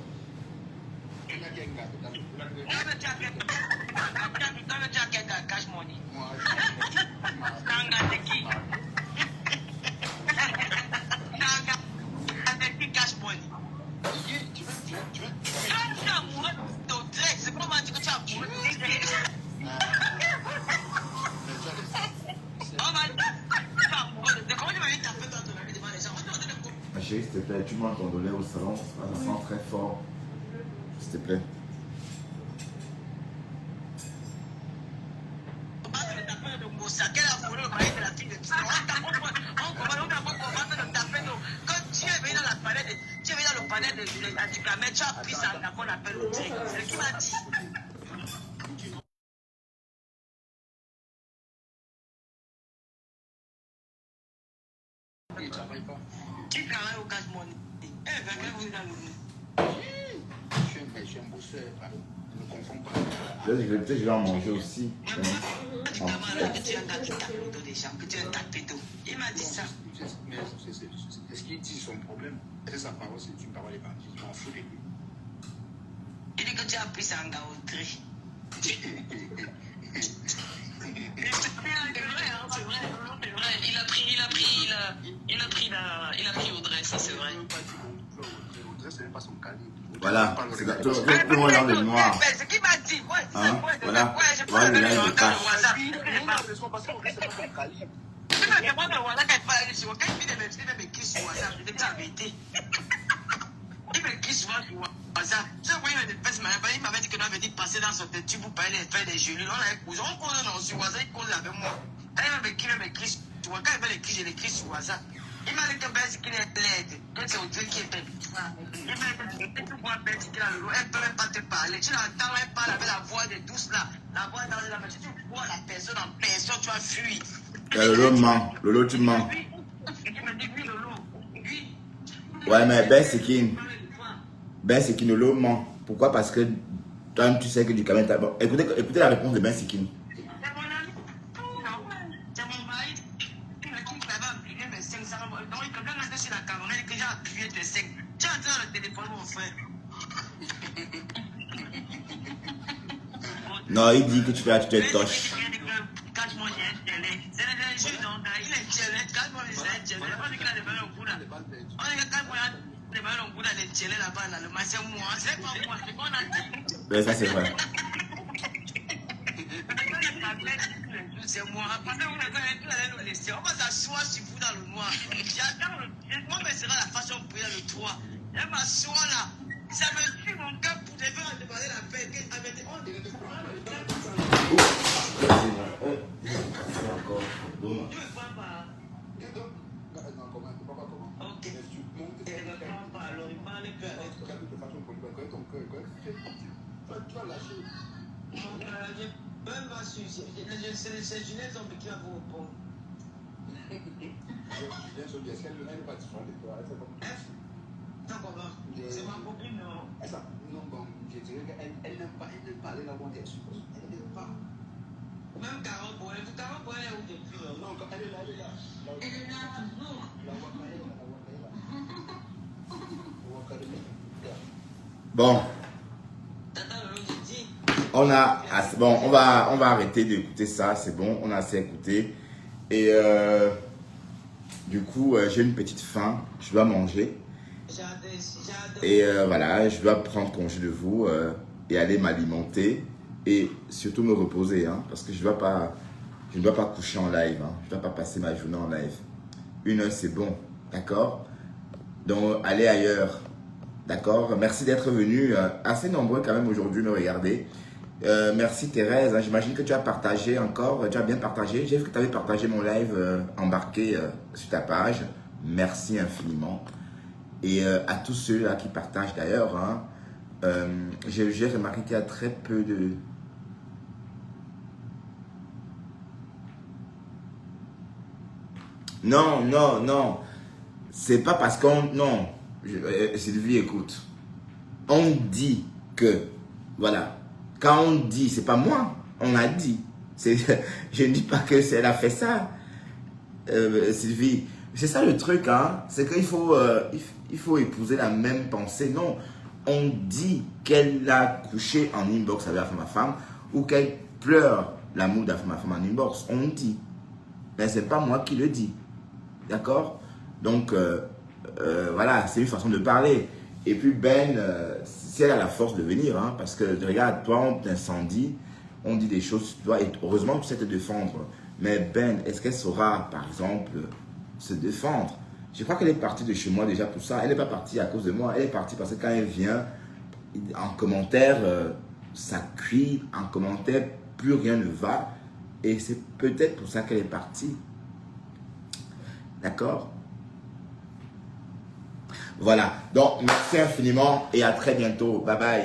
Ma chérie, s'il te plaît, tu m'as ton donné au salon, ça sent très fort. S'il te plaît. il travaille au cash money. Eh, ben, vous êtes dans le Je suis un bosseur. Ne confonds pas. Peut-être que je vais en manger aussi. Tu as tapé d'eau déjà, que tu as tapé d'eau. Il m'a dit ça. Mais c'est ce qu'il dit, son problème. C'est sa parole, c'est une parole évangile. Je m'en fous de lui. Il dit que tu as pris ça en gaudry. C'est vrai, c'est vrai. Il a pris Audrey, ça c'est vrai. Audrey, ce n'est pas son calibre. Voilà, c'est tout le monde dans le noir. C'est ce qu'il m'a dit. Hein? Voilà, voilà le linge de cache. Il me quitte souvent sur WhatsApp. Tu sais, il m'avait dit que nous avait dit de passer dans son tête pour parler faire des gelées. On avait posé, on cause sur WhatsApp, il cause avec moi. Quand il m'écrit sur WhatsApp, quand il m'écrit, je l'écris sur WhatsApp. Il m'a dit que Bess qu'il est laide, que c'est Audrey qui est belle. Il m'a dit que tu vois Bess qui est là, elle ne peut même pas te parler. Tu l'entends, elle parle avec la voix de douce là. La voix dans la machine, tu vois la personne en personne, tu vas fuir. Lolo ment, Lolo tu mens. Il me dit oui, Lolo. Oui. Ouais, mais Ben Sekin Lolo ment. Pourquoi? Parce que toi, tu sais que du Cameroun, bon, écoutez la réponse de Ben Sekin. C'est mon ami. Non, c'est mon mari. Il m'a dit qu'il avait appuyé mes 500. Donc, quand on était sur la caméra, il dit que j'ai appuyé tes 5. J'ai entré dans le téléphone, mon frère. Non, il dit que tu te toches. Quand moi j'ai un télé, c'est le jeu donc il est télé. Quand moi j'ai un télé, on dit qu'il a des ballons au bout là. On dit que quand moi j'ai des ballons au bout là, les télé là-bas, là, le match c'est moi, c'est pas moi, c'est qu'on a dit. Ouais, ça c'est vrai. C'est moi. Après, on va nous laisser. On va s'asseoir sur vous dans le noir. J'attends. Moi, mais sera la façon pour y aller le toit. Elle m'assoit là. Ça me tue mon cœur pour devoir demander la paix. On devait prendre le temps. Je ne prends pas. Ok. Je ne prends pas. Alors, il parle peu avec toi. Tu vas lâcher. Même pas sûr. C'est Julien Zombie qui va vous répondre. Est-ce qu'elle n'est pas différente de toi? C'est ma copine, non? Non, bon, je dirais qu'elle n'aime pas aller là où on est supposé. Elle n'aime pas. Même 40 pour elle. 40 pour elle est où depuis? Non, quand elle est là, elle est là. Elle est là toujours. La Waka est là. Bon, Tata, le je dis. bon, on va arrêter d'écouter ça, c'est bon, on a assez écouté. Et du coup, j'ai une petite faim, je dois manger. J'adore. Et voilà, je dois prendre congé de vous et aller m'alimenter et surtout me reposer, hein, parce que je ne dois pas coucher en live, hein, je ne dois pas passer ma journée en live. 1 heure, c'est bon, d'accord? Donc, allez ailleurs, d'accord? Merci d'être venu, assez nombreux quand même aujourd'hui me regarder. Merci Thérèse, hein, j'imagine que tu as partagé encore, tu as bien partagé. J'ai vu que tu avais partagé mon live embarqué sur ta page. Merci infiniment. Et à tous ceux-là qui partagent d'ailleurs, hein, j'ai remarqué qu'il y a très peu de... Non, non, non. C'est pas parce qu'on... Non. Sylvie, écoute. On dit que... Voilà. Quand on dit, c'est pas moi. On a dit. Je ne dis pas que elle a fait ça. Sylvie. C'est ça le truc, hein. C'est qu'il faut, il faut épouser la même pensée. Non. On dit qu'elle a couché en inbox avec ma femme ou qu'elle pleure l'amour de ma femme en inbox. On dit. Mais c'est pas moi qui le dis. D'accord? Donc, voilà, c'est une façon de parler. Et puis, Ben, si elle a la force de venir, hein, parce que, regarde, toi, on t'incendie, on dit des choses, toi, et heureusement que tu sais te défendre. Mais Ben, est-ce qu'elle saura, par exemple, se défendre? Je crois qu'elle est partie de chez moi déjà pour ça. Elle n'est pas partie à cause de moi. Elle est partie parce que quand elle vient, en commentaire, ça cuit. En commentaire, plus rien ne va. Et c'est peut-être pour ça qu'elle est partie. D'accord? Voilà. Donc, merci infiniment et à très bientôt. Bye bye.